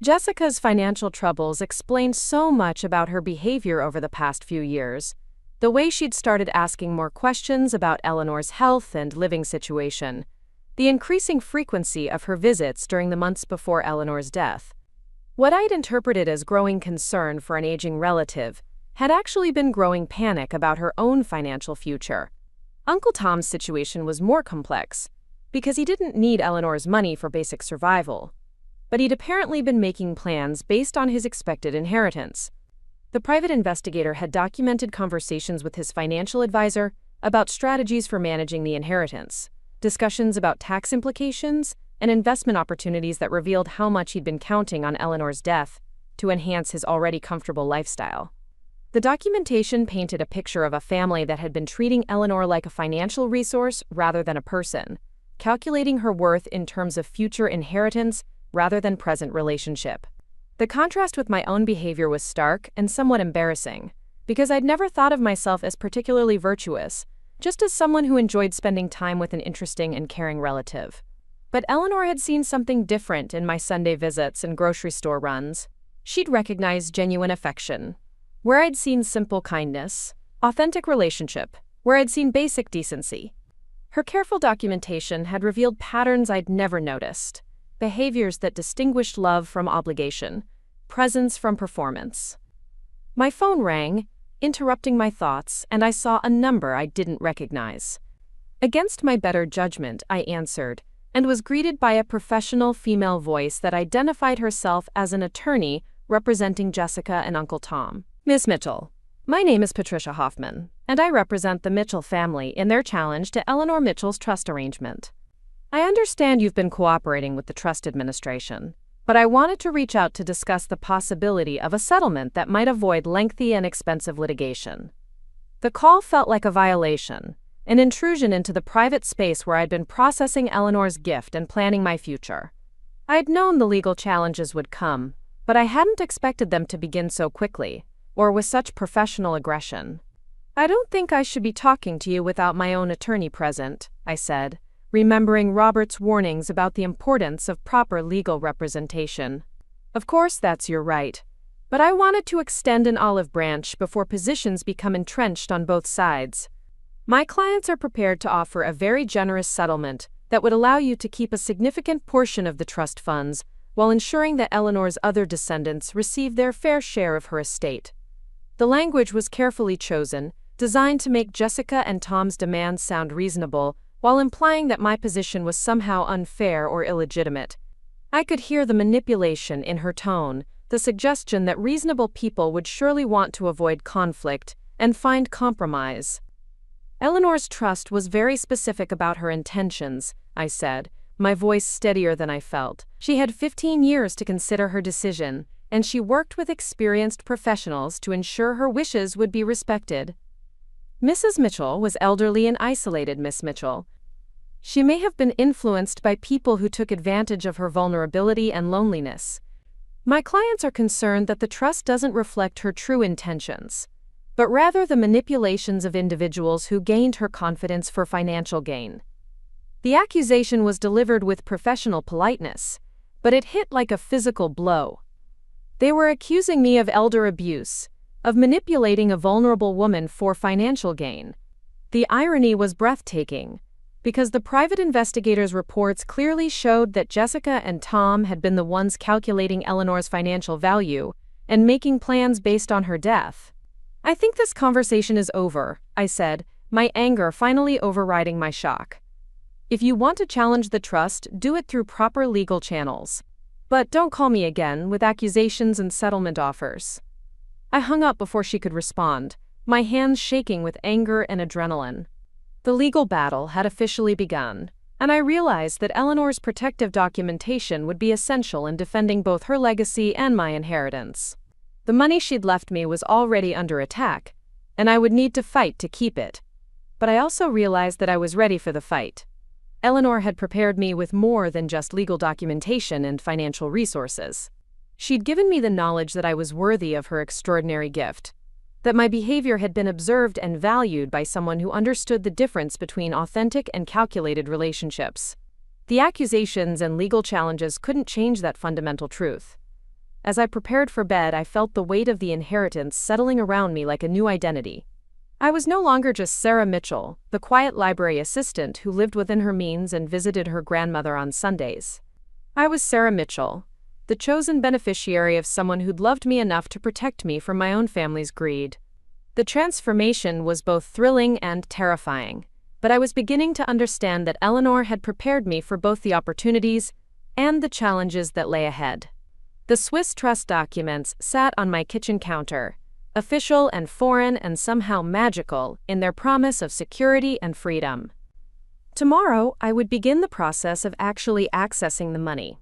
Jessica's financial troubles explained so much about her behavior over the past few years. The way she'd started asking more questions about Eleanor's health and living situation, the increasing frequency of her visits during the months before Eleanor's death. What I'd interpreted as growing concern for an aging relative had actually been growing panic about her own financial future. Uncle Tom's situation was more complex, because he didn't need Eleanor's money for basic survival, but he'd apparently been making plans based on his expected inheritance. The private investigator had documented conversations with his financial advisor about strategies for managing the inheritance, discussions about tax implications, and investment opportunities that revealed how much he'd been counting on Eleanor's death to enhance his already comfortable lifestyle. The documentation painted a picture of a family that had been treating Eleanor like a financial resource rather than a person, calculating her worth in terms of future inheritance rather than present relationship. The contrast with my own behavior was stark and somewhat embarrassing, because I'd never thought of myself as particularly virtuous, just as someone who enjoyed spending time with an interesting and caring relative. But Eleanor had seen something different in my Sunday visits and grocery store runs. She'd recognized genuine affection, where I'd seen simple kindness, authentic relationship, where I'd seen basic decency. Her careful documentation had revealed patterns I'd never noticed, behaviors that distinguished love from obligation, presence from performance. My phone rang, interrupting my thoughts, and I saw a number I didn't recognize. Against my better judgment, I answered, and was greeted by a professional female voice that identified herself as an attorney representing Jessica and Uncle Tom. Miss Mitchell, my name is Patricia Hoffman, and I represent the Mitchell family in their challenge to Eleanor Mitchell's trust arrangement. I understand you've been cooperating with the trust administration, but I wanted to reach out to discuss the possibility of a settlement that might avoid lengthy and expensive litigation. The call felt like a violation, an intrusion into the private space where I'd been processing Eleanor's gift and planning my future. I'd known the legal challenges would come, but I hadn't expected them to begin so quickly, or with such professional aggression. I don't think I should be talking to you without my own attorney present, I said, remembering Robert's warnings about the importance of proper legal representation. Of course, that's your right, but I wanted to extend an olive branch before positions become entrenched on both sides. My clients are prepared to offer a very generous settlement that would allow you to keep a significant portion of the trust funds while ensuring that Eleanor's other descendants receive their fair share of her estate. The language was carefully chosen, designed to make Jessica and Tom's demands sound reasonable, while implying that my position was somehow unfair or illegitimate. I could hear the manipulation in her tone, the suggestion that reasonable people would surely want to avoid conflict and find compromise. Eleanor's trust was very specific about her intentions, I said, my voice steadier than I felt. She had 15 years to consider her decision, and she worked with experienced professionals to ensure her wishes would be respected. Mrs. Mitchell was elderly and isolated, Miss Mitchell. She may have been influenced by people who took advantage of her vulnerability and loneliness. My clients are concerned that the trust doesn't reflect her true intentions, but rather the manipulations of individuals who gained her confidence for financial gain. The accusation was delivered with professional politeness, but it hit like a physical blow. They were accusing me of elder abuse, of manipulating a vulnerable woman for financial gain. The irony was breathtaking, because the private investigators' reports clearly showed that Jessica and Tom had been the ones calculating Eleanor's financial value and making plans based on her death. "I think this conversation is over," I said, my anger finally overriding my shock. "If you want to challenge the trust, do it through proper legal channels. But don't call me again with accusations and settlement offers." I hung up before she could respond, my hands shaking with anger and adrenaline. The legal battle had officially begun, and I realized that Eleanor's protective documentation would be essential in defending both her legacy and my inheritance. The money she'd left me was already under attack, and I would need to fight to keep it. But I also realized that I was ready for the fight. Eleanor had prepared me with more than just legal documentation and financial resources. She'd given me the knowledge that I was worthy of her extraordinary gift, that my behavior had been observed and valued by someone who understood the difference between authentic and calculated relationships. The accusations and legal challenges couldn't change that fundamental truth. As I prepared for bed, I felt the weight of the inheritance settling around me like a new identity. I was no longer just Sarah Mitchell, the quiet library assistant who lived within her means and visited her grandmother on Sundays. I was Sarah Mitchell, the chosen beneficiary of someone who'd loved me enough to protect me from my own family's greed. The transformation was both thrilling and terrifying, but I was beginning to understand that Eleanor had prepared me for both the opportunities and the challenges that lay ahead. The Swiss trust documents sat on my kitchen counter, official and foreign and somehow magical in their promise of security and freedom. Tomorrow, I would begin the process of actually accessing the money,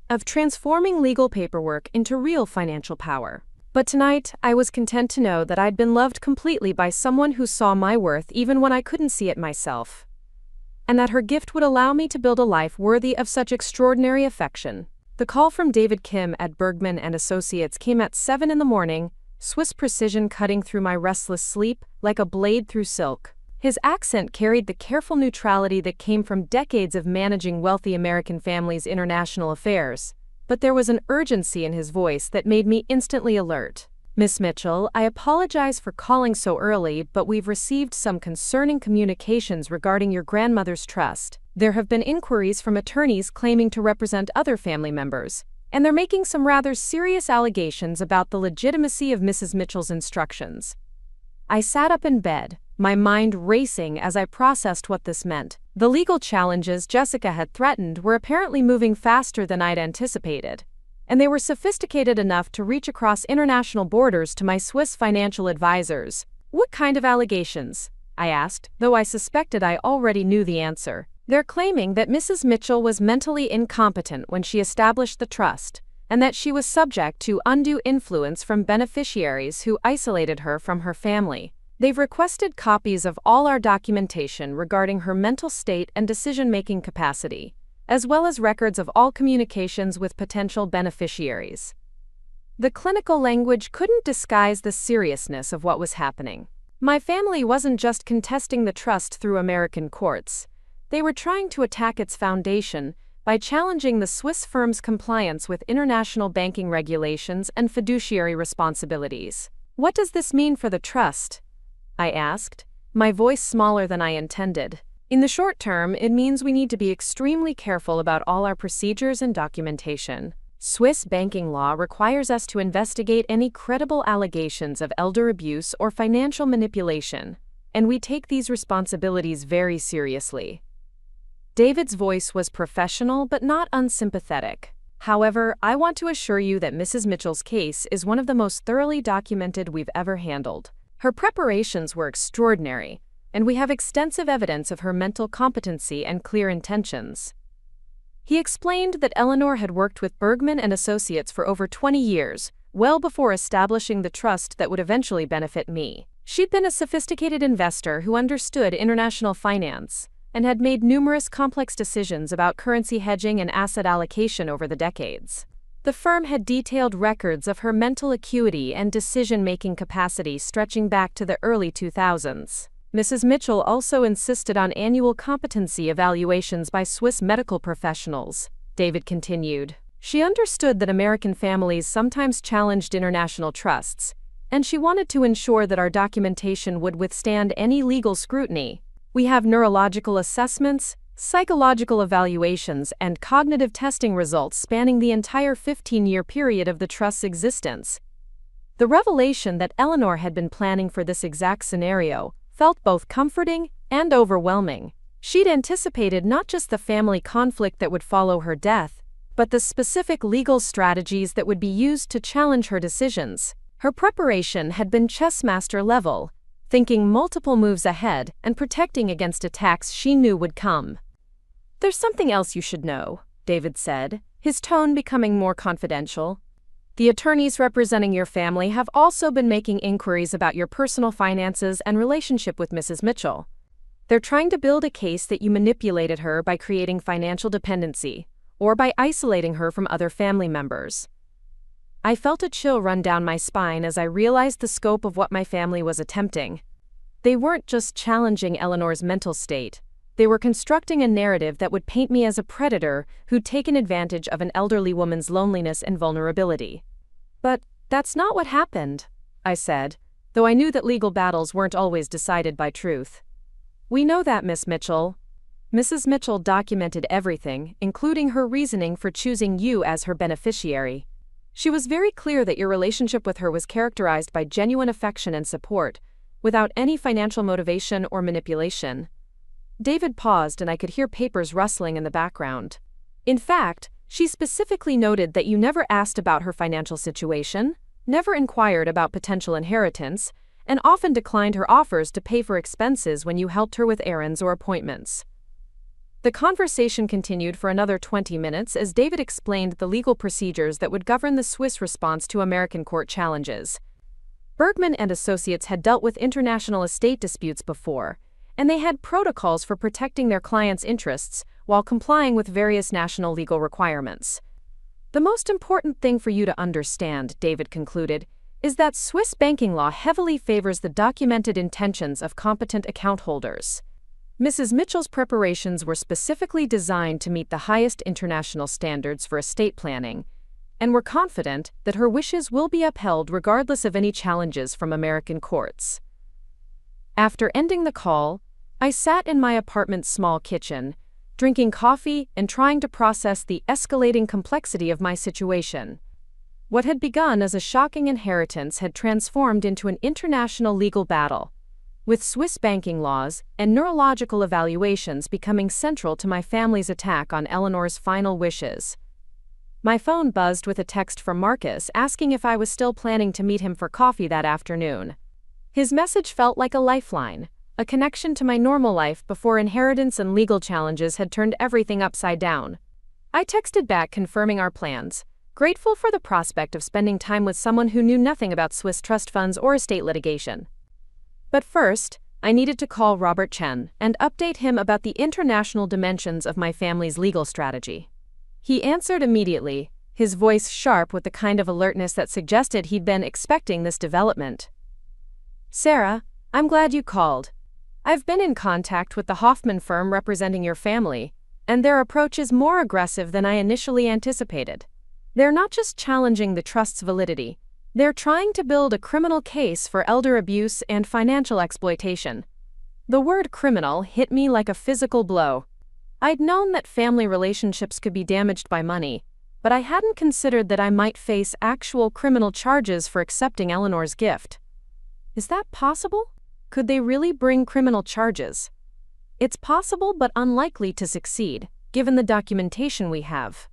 of transforming legal paperwork into real financial power. But tonight, I was content to know that I'd been loved completely by someone who saw my worth even when I couldn't see it myself, and that her gift would allow me to build a life worthy of such extraordinary affection. The call from David Kim at Bergman & Associates came at 7 in the morning, Swiss precision cutting through my restless sleep like a blade through silk. His accent carried the careful neutrality that came from decades of managing wealthy American families' international affairs, but there was an urgency in his voice that made me instantly alert. "Miss Mitchell, I apologize for calling so early, but we've received some concerning communications regarding your grandmother's trust. There have been inquiries from attorneys claiming to represent other family members, and they're making some rather serious allegations about the legitimacy of Mrs. Mitchell's instructions." I sat up in bed, my mind racing as I processed what this meant. The legal challenges Jessica had threatened were apparently moving faster than I'd anticipated, and they were sophisticated enough to reach across international borders to my Swiss financial advisors. "What kind of allegations?" I asked, though I suspected I already knew the answer. "They're claiming that Mrs. Mitchell was mentally incompetent when she established the trust, and that she was subject to undue influence from beneficiaries who isolated her from her family. They've requested copies of all our documentation regarding her mental state and decision-making capacity, as well as records of all communications with potential beneficiaries." The clinical language couldn't disguise the seriousness of what was happening. My family wasn't just contesting the trust through American courts. They were trying to attack its foundation by challenging the Swiss firm's compliance with international banking regulations and fiduciary responsibilities. "What does this mean for the trust?" I asked, my voice smaller than I intended. "In the short term, it means we need to be extremely careful about all our procedures and documentation. Swiss banking law requires us to investigate any credible allegations of elder abuse or financial manipulation, and we take these responsibilities very seriously." David's voice was professional but not unsympathetic. "However, I want to assure you that Mrs. Mitchell's case is one of the most thoroughly documented we've ever handled. Her preparations were extraordinary, and we have extensive evidence of her mental competency and clear intentions." He explained that Eleanor had worked with Bergman & Associates for over 20 years, well before establishing the trust that would eventually benefit me. She'd been a sophisticated investor who understood international finance, and had made numerous complex decisions about currency hedging and asset allocation over the decades. The firm had detailed records of her mental acuity and decision-making capacity stretching back to the early 2000s. Mrs. Mitchell also insisted on annual competency evaluations by Swiss medical professionals, David continued. "She understood that American families sometimes challenged international trusts, and she wanted to ensure that our documentation would withstand any legal scrutiny. We have neurological assessments, psychological evaluations, and cognitive testing results spanning the entire 15-year period of the trust's existence. The revelation that Eleanor had been planning for this exact scenario felt both comforting and overwhelming. She'd anticipated not just the family conflict that would follow her death, but the specific legal strategies that would be used to challenge her decisions. Her preparation had been chessmaster level, thinking multiple moves ahead and protecting against attacks she knew would come. "There's something else you should know," David said, his tone becoming more confidential. "The attorneys representing your family have also been making inquiries about your personal finances and relationship with Mrs. Mitchell. They're trying to build a case that you manipulated her by creating financial dependency, or by isolating her from other family members." I felt a chill run down my spine as I realized the scope of what my family was attempting. They weren't just challenging Eleanor's mental state. They were constructing a narrative that would paint me as a predator who'd taken advantage of an elderly woman's loneliness and vulnerability. "But that's not what happened," I said, though I knew that legal battles weren't always decided by truth. "We know that, Miss Mitchell." Mrs. Mitchell documented everything, including her reasoning for choosing you as her beneficiary. She was very clear that your relationship with her was characterized by genuine affection and support, without any financial motivation or manipulation. David paused and I could hear papers rustling in the background. "In fact, she specifically noted that you never asked about her financial situation, never inquired about potential inheritance, and often declined her offers to pay for expenses when you helped her with errands or appointments." The conversation continued for another 20 minutes as David explained the legal procedures that would govern the Swiss response to American court challenges. Bergman and Associates had dealt with international estate disputes before, and they had protocols for protecting their clients' interests while complying with various national legal requirements. "The most important thing for you to understand," David concluded, "is that Swiss banking law heavily favors the documented intentions of competent account holders." Mrs. Mitchell's preparations were specifically designed to meet the highest international standards for estate planning, and were confident that her wishes will be upheld regardless of any challenges from American courts. After ending the call, I sat in my apartment's small kitchen, drinking coffee and trying to process the escalating complexity of my situation. What had begun as a shocking inheritance had transformed into an international legal battle, with Swiss banking laws and neurological evaluations becoming central to my family's attack on Eleanor's final wishes. My phone buzzed with a text from Marcus asking if I was still planning to meet him for coffee that afternoon. His message felt like a lifeline, a connection to my normal life before inheritance and legal challenges had turned everything upside down. I texted back confirming our plans, grateful for the prospect of spending time with someone who knew nothing about Swiss trust funds or estate litigation. But first, I needed to call Robert Chen and update him about the international dimensions of my family's legal strategy. He answered immediately, his voice sharp with the kind of alertness that suggested he'd been expecting this development. "Sarah, I'm glad you called. I've been in contact with the Hoffman firm representing your family, and their approach is more aggressive than I initially anticipated. They're not just challenging the trust's validity, they're trying to build a criminal case for elder abuse and financial exploitation." The word criminal hit me like a physical blow. I'd known that family relationships could be damaged by money, but I hadn't considered that I might face actual criminal charges for accepting Eleanor's gift. Is that possible? Could they really bring criminal charges? It's possible but unlikely to succeed, given the documentation we have.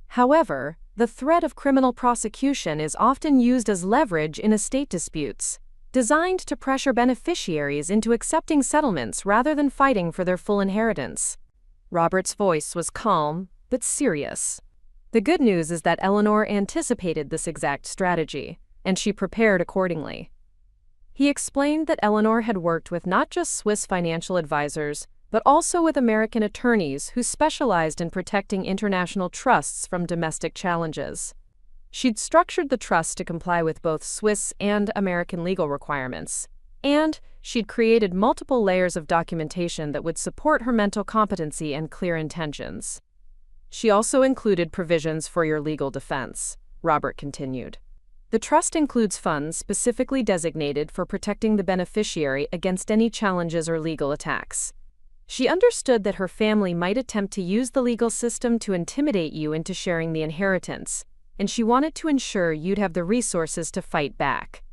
However, the threat of criminal prosecution is often used as leverage in estate disputes, designed to pressure beneficiaries into accepting settlements rather than fighting for their full inheritance. Robert's voice was calm, but serious. The good news is that Eleanor anticipated this exact strategy, and she prepared accordingly. He explained that Eleanor had worked with not just Swiss financial advisors, but also with American attorneys who specialized in protecting international trusts from domestic challenges. She'd structured the trust to comply with both Swiss and American legal requirements, and she'd created multiple layers of documentation that would support her mental competency and clear intentions. "She also included provisions for your legal defense," Robert continued. The trust includes funds specifically designated for protecting the beneficiary against any challenges or legal attacks. She understood that her family might attempt to use the legal system to intimidate you into sharing the inheritance, and she wanted to ensure you'd have the resources to fight back.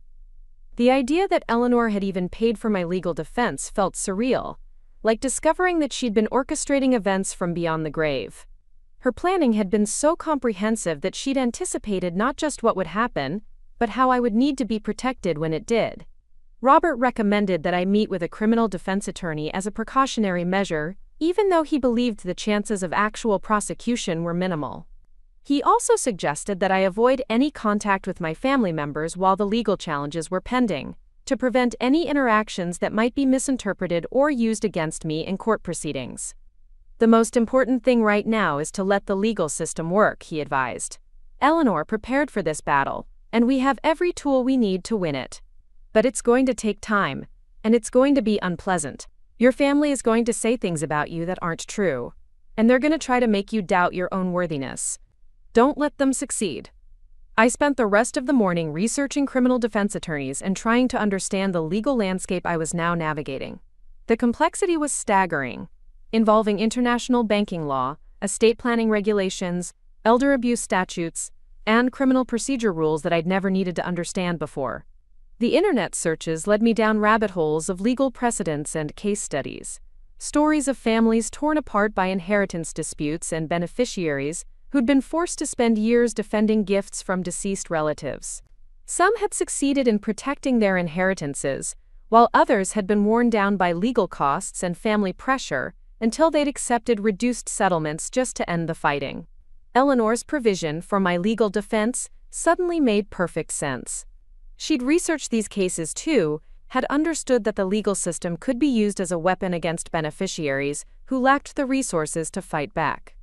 The idea that Eleanor had even paid for my legal defense felt surreal, like discovering that she'd been orchestrating events from beyond the grave. Her planning had been so comprehensive that she'd anticipated not just what would happen, but how I would need to be protected when it did. Robert recommended that I meet with a criminal defense attorney as a precautionary measure, even though he believed the chances of actual prosecution were minimal. He also suggested that I avoid any contact with my family members while the legal challenges were pending, to prevent any interactions that might be misinterpreted or used against me in court proceedings. The most important thing right now is to let the legal system work, he advised. Eleanor prepared for this battle, and we have every tool we need to win it. But it's going to take time, and it's going to be unpleasant. Your family is going to say things about you that aren't true, and they're going to try to make you doubt your own worthiness. Don't let them succeed. I spent the rest of the morning researching criminal defense attorneys and trying to understand the legal landscape I was now navigating. The complexity was staggering, involving international banking law, estate planning regulations, elder abuse statutes, and criminal procedure rules that I'd never needed to understand before. The internet searches led me down rabbit holes of legal precedents and case studies, stories of families torn apart by inheritance disputes and beneficiaries who'd been forced to spend years defending gifts from deceased relatives. Some had succeeded in protecting their inheritances, while others had been worn down by legal costs and family pressure until they'd accepted reduced settlements just to end the fighting. Eleanor's provision for my legal defense suddenly made perfect sense. She'd researched these cases too, had understood that the legal system could be used as a weapon against beneficiaries who lacked the resources to fight back.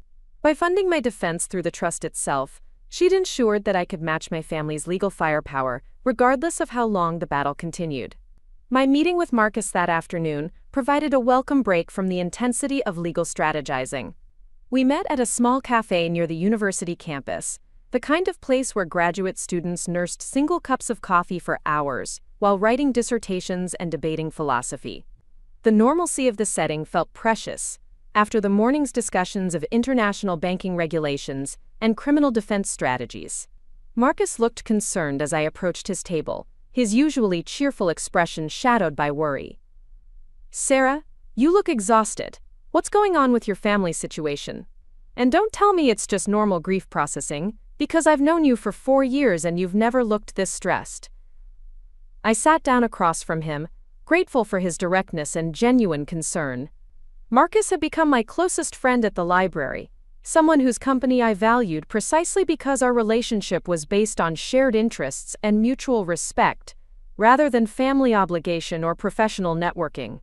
By funding my defense through the trust itself, she'd ensured that I could match my family's legal firepower, regardless of how long the battle continued. My meeting with Marcus that afternoon provided a welcome break from the intensity of legal strategizing. We met at a small cafe near the university campus, the kind of place where graduate students nursed single cups of coffee for hours while writing dissertations and debating philosophy. The normalcy of the setting felt precious after the morning's discussions of international banking regulations and criminal defense strategies. Marcus looked concerned as I approached his table, his usually cheerful expression shadowed by worry. "Sarah, you look exhausted. What's going on with your family situation? And don't tell me it's just normal grief processing, because I've known you for 4 years and you've never looked this stressed." I sat down across from him, grateful for his directness and genuine concern. Marcus had become my closest friend at the library, someone whose company I valued precisely because our relationship was based on shared interests and mutual respect, rather than family obligation or professional networking.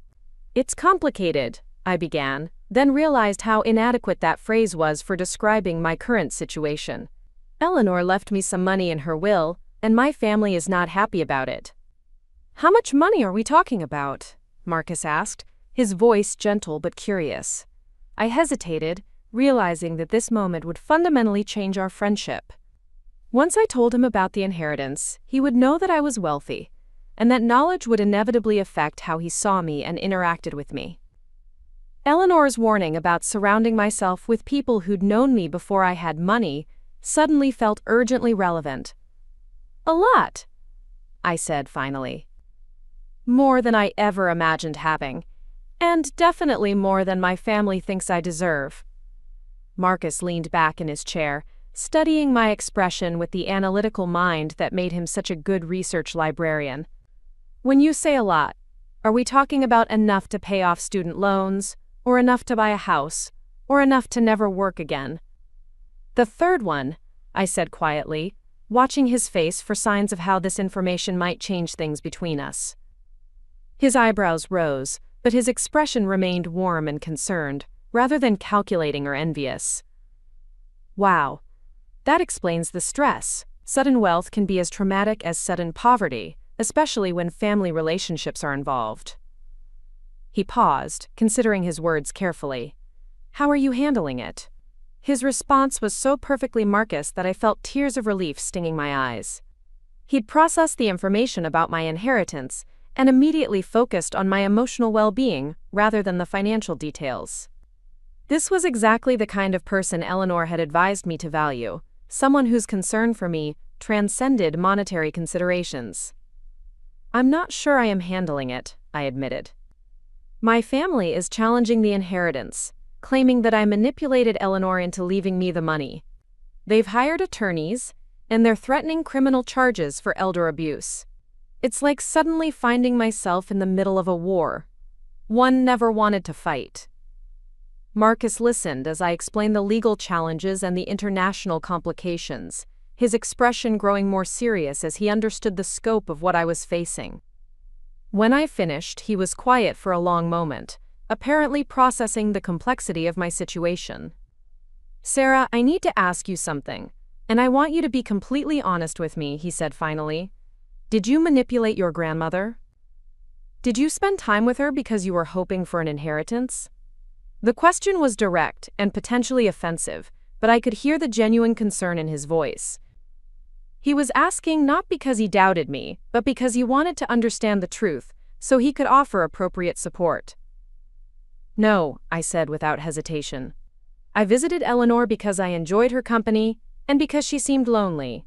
"It's complicated," I began, then realized how inadequate that phrase was for describing my current situation. "Eleanor left me some money in her will, and my family is not happy about it." "How much money are we talking about?" Marcus asked, his voice gentle but curious. I hesitated, realizing that this moment would fundamentally change our friendship. Once I told him about the inheritance, he would know that I was wealthy, and that knowledge would inevitably affect how he saw me and interacted with me. Eleanor's warning about surrounding myself with people who'd known me before I had money suddenly felt urgently relevant. "A lot," I said finally. "More than I ever imagined having, and definitely more than my family thinks I deserve." Marcus leaned back in his chair, studying my expression with the analytical mind that made him such a good research librarian. "When you say a lot, are we talking about enough to pay off student loans, or enough to buy a house, or enough to never work again?" "The third one," I said quietly, watching his face for signs of how this information might change things between us. His eyebrows rose, but his expression remained warm and concerned, rather than calculating or envious. "Wow. That explains the stress. Sudden wealth can be as traumatic as sudden poverty, especially when family relationships are involved." He paused, considering his words carefully. "How are you handling it?" His response was so perfectly Marcus that I felt tears of relief stinging my eyes. He'd processed the information about my inheritance and immediately focused on my emotional well-being rather than the financial details. This was exactly the kind of person Eleanor had advised me to value, someone whose concern for me transcended monetary considerations. "I'm not sure I am handling it," I admitted. "My family is challenging the inheritance, claiming that I manipulated Eleanor into leaving me the money. They've hired attorneys, and they're threatening criminal charges for elder abuse. It's like suddenly finding myself in the middle of a war. One never wanted to fight." Marcus listened as I explained the legal challenges and the international complications, his expression growing more serious as he understood the scope of what I was facing. When I finished, he was quiet for a long moment, apparently processing the complexity of my situation. "Sarah, I need to ask you something, and I want you to be completely honest with me," he said finally. "Did you manipulate your grandmother? Did you spend time with her because you were hoping for an inheritance?" The question was direct and potentially offensive, but I could hear the genuine concern in his voice. He was asking not because he doubted me, but because he wanted to understand the truth, so he could offer appropriate support. "No," I said without hesitation. "I visited Eleanor because I enjoyed her company and because she seemed lonely.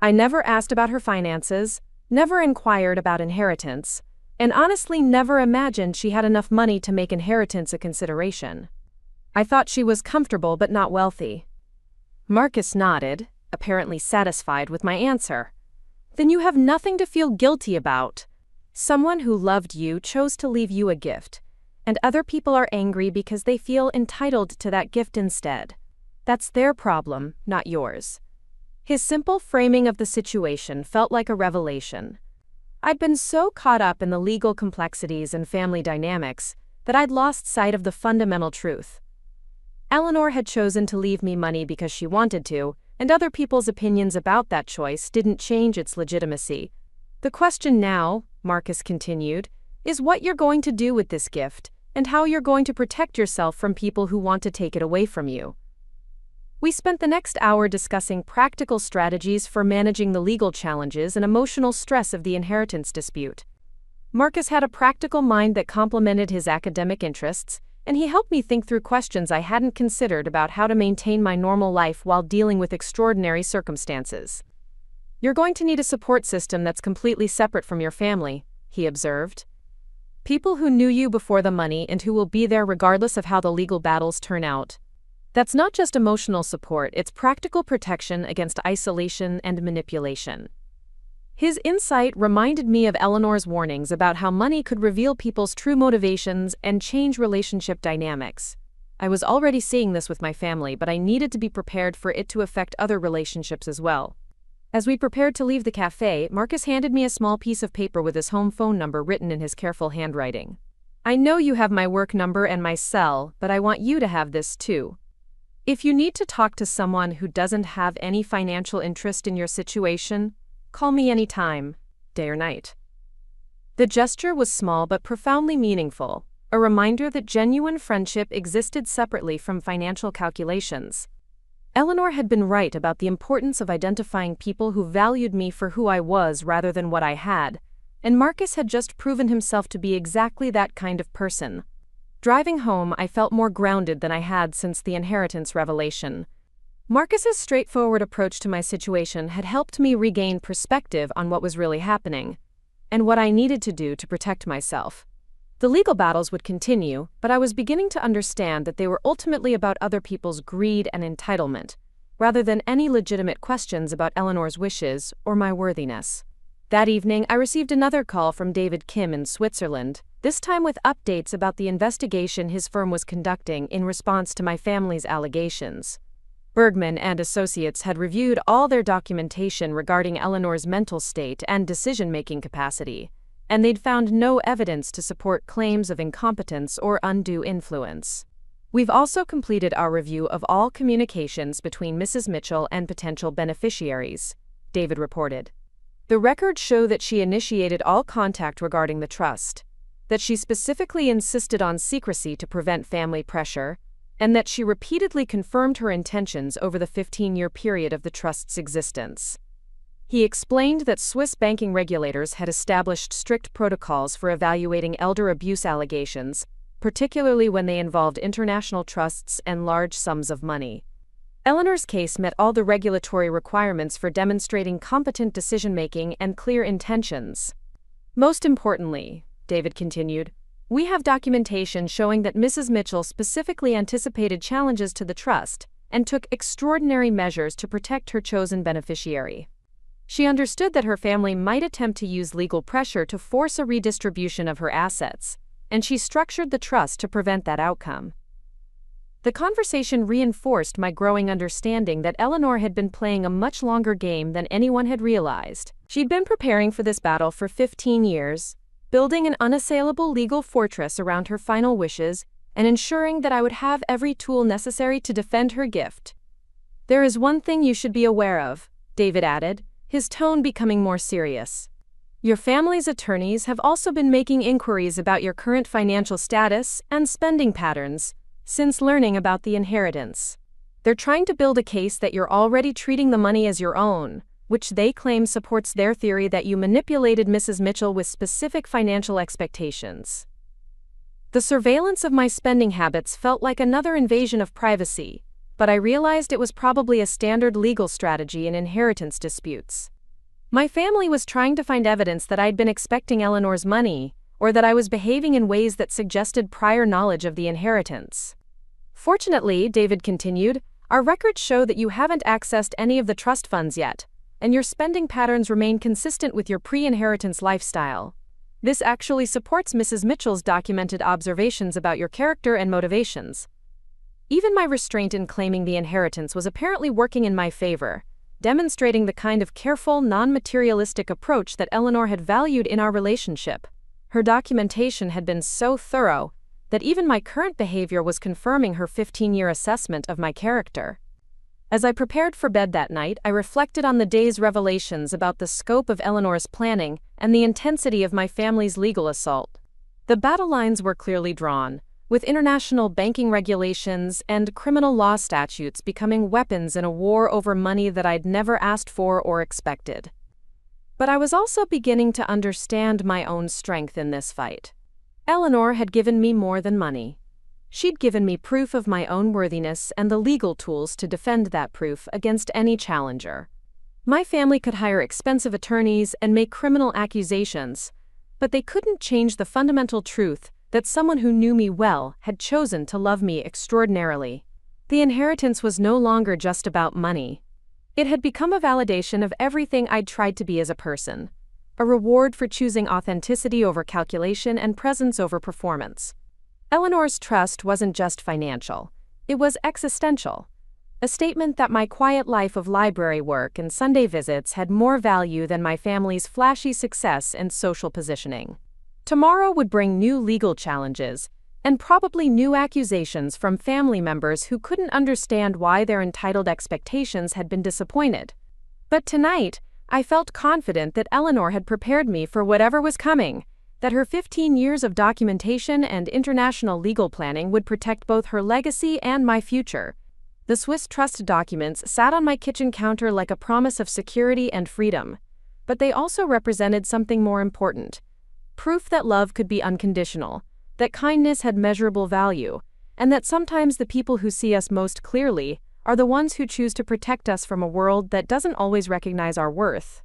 I never asked about her finances, never inquired about inheritance, and honestly never imagined she had enough money to make inheritance a consideration. I thought she was comfortable but not wealthy." Marcus nodded, apparently satisfied with my answer. "Then you have nothing to feel guilty about. Someone who loved you chose to leave you a gift, and other people are angry because they feel entitled to that gift instead. That's their problem, not yours." His simple framing of the situation felt like a revelation. I'd been so caught up in the legal complexities and family dynamics that I'd lost sight of the fundamental truth. Eleanor had chosen to leave me money because she wanted to, and other people's opinions about that choice didn't change its legitimacy. "The question now," Marcus continued, "is what you're going to do with this gift, and how you're going to protect yourself from people who want to take it away from you." We spent the next hour discussing practical strategies for managing the legal challenges and emotional stress of the inheritance dispute. Marcus had a practical mind that complemented his academic interests, and he helped me think through questions I hadn't considered about how to maintain my normal life while dealing with extraordinary circumstances. "You're going to need a support system that's completely separate from your family," he observed. "People who knew you before the money and who will be there regardless of how the legal battles turn out. That's not just emotional support, it's practical protection against isolation and manipulation." His insight reminded me of Eleanor's warnings about how money could reveal people's true motivations and change relationship dynamics. I was already seeing this with my family, but I needed to be prepared for it to affect other relationships as well. As we prepared to leave the cafe, Marcus handed me a small piece of paper with his home phone number written in his careful handwriting. "I know you have my work number and my cell, but I want you to have this too. If you need to talk to someone who doesn't have any financial interest in your situation, call me anytime, day or night." The gesture was small but profoundly meaningful, a reminder that genuine friendship existed separately from financial calculations. Eleanor had been right about the importance of identifying people who valued me for who I was rather than what I had, and Marcus had just proven himself to be exactly that kind of person. Driving home, I felt more grounded than I had since the inheritance revelation. Marcus's straightforward approach to my situation had helped me regain perspective on what was really happening, and what I needed to do to protect myself. The legal battles would continue, but I was beginning to understand that they were ultimately about other people's greed and entitlement, rather than any legitimate questions about Eleanor's wishes or my worthiness. That evening, I received another call from David Kim in Switzerland, this time with updates about the investigation his firm was conducting in response to my family's allegations. Bergman and Associates had reviewed all their documentation regarding Eleanor's mental state and decision-making capacity, and they'd found no evidence to support claims of incompetence or undue influence. "We've also completed our review of all communications between Mrs. Mitchell and potential beneficiaries," David reported. "The records show that she initiated all contact regarding the trust, that she specifically insisted on secrecy to prevent family pressure, and that she repeatedly confirmed her intentions over the 15-year period of the trust's existence. He explained that Swiss banking regulators had established strict protocols for evaluating elder abuse allegations, particularly when they involved international trusts and large sums of money. Eleanor's case met all the regulatory requirements for demonstrating competent decision-making and clear intentions. Most importantly, David continued, we have documentation showing that Mrs. Mitchell specifically anticipated challenges to the trust and took extraordinary measures to protect her chosen beneficiary. She understood that her family might attempt to use legal pressure to force a redistribution of her assets, and she structured the trust to prevent that outcome. The conversation reinforced my growing understanding that Eleanor had been playing a much longer game than anyone had realized. She'd been preparing for this battle for 15 years, building an unassailable legal fortress around her final wishes and ensuring that I would have every tool necessary to defend her gift. There is one thing you should be aware of, David added, his tone becoming more serious. Your family's attorneys have also been making inquiries about your current financial status and spending patterns since learning about the inheritance. They're trying to build a case that you're already treating the money as your own, which they claim supports their theory that you manipulated Mrs. Mitchell with specific financial expectations. The surveillance of my spending habits felt like another invasion of privacy, but I realized it was probably a standard legal strategy in inheritance disputes. My family was trying to find evidence that I'd been expecting Eleanor's money, or that I was behaving in ways that suggested prior knowledge of the inheritance. Fortunately, David continued, our records show that you haven't accessed any of the trust funds yet, and your spending patterns remain consistent with your pre-inheritance lifestyle. This actually supports Mrs. Mitchell's documented observations about your character and motivations. Even my restraint in claiming the inheritance was apparently working in my favor, demonstrating the kind of careful, non-materialistic approach that Eleanor had valued in our relationship. Her documentation had been so thorough that even my current behavior was confirming her 15-year assessment of my character. As I prepared for bed that night, I reflected on the day's revelations about the scope of Eleanor's planning and the intensity of my family's legal assault. The battle lines were clearly drawn, with international banking regulations and criminal law statutes becoming weapons in a war over money that I'd never asked for or expected. But I was also beginning to understand my own strength in this fight. Eleanor had given me more than money. She'd given me proof of my own worthiness and the legal tools to defend that proof against any challenger. My family could hire expensive attorneys and make criminal accusations, but they couldn't change the fundamental truth that someone who knew me well had chosen to love me extraordinarily. The inheritance was no longer just about money. It had become a validation of everything I'd tried to be as a person, a reward for choosing authenticity over calculation and presence over performance. Eleanor's trust wasn't just financial, it was existential. A statement that my quiet life of library work and Sunday visits had more value than my family's flashy success and social positioning. Tomorrow would bring new legal challenges, and probably new accusations from family members who couldn't understand why their entitled expectations had been disappointed. But tonight, I felt confident that Eleanor had prepared me for whatever was coming, that her 15 years of documentation and international legal planning would protect both her legacy and my future. The Swiss trust documents sat on my kitchen counter like a promise of security and freedom, but they also represented something more important: proof that love could be unconditional, that kindness had measurable value, and that sometimes the people who see us most clearly are the ones who choose to protect us from a world that doesn't always recognize our worth.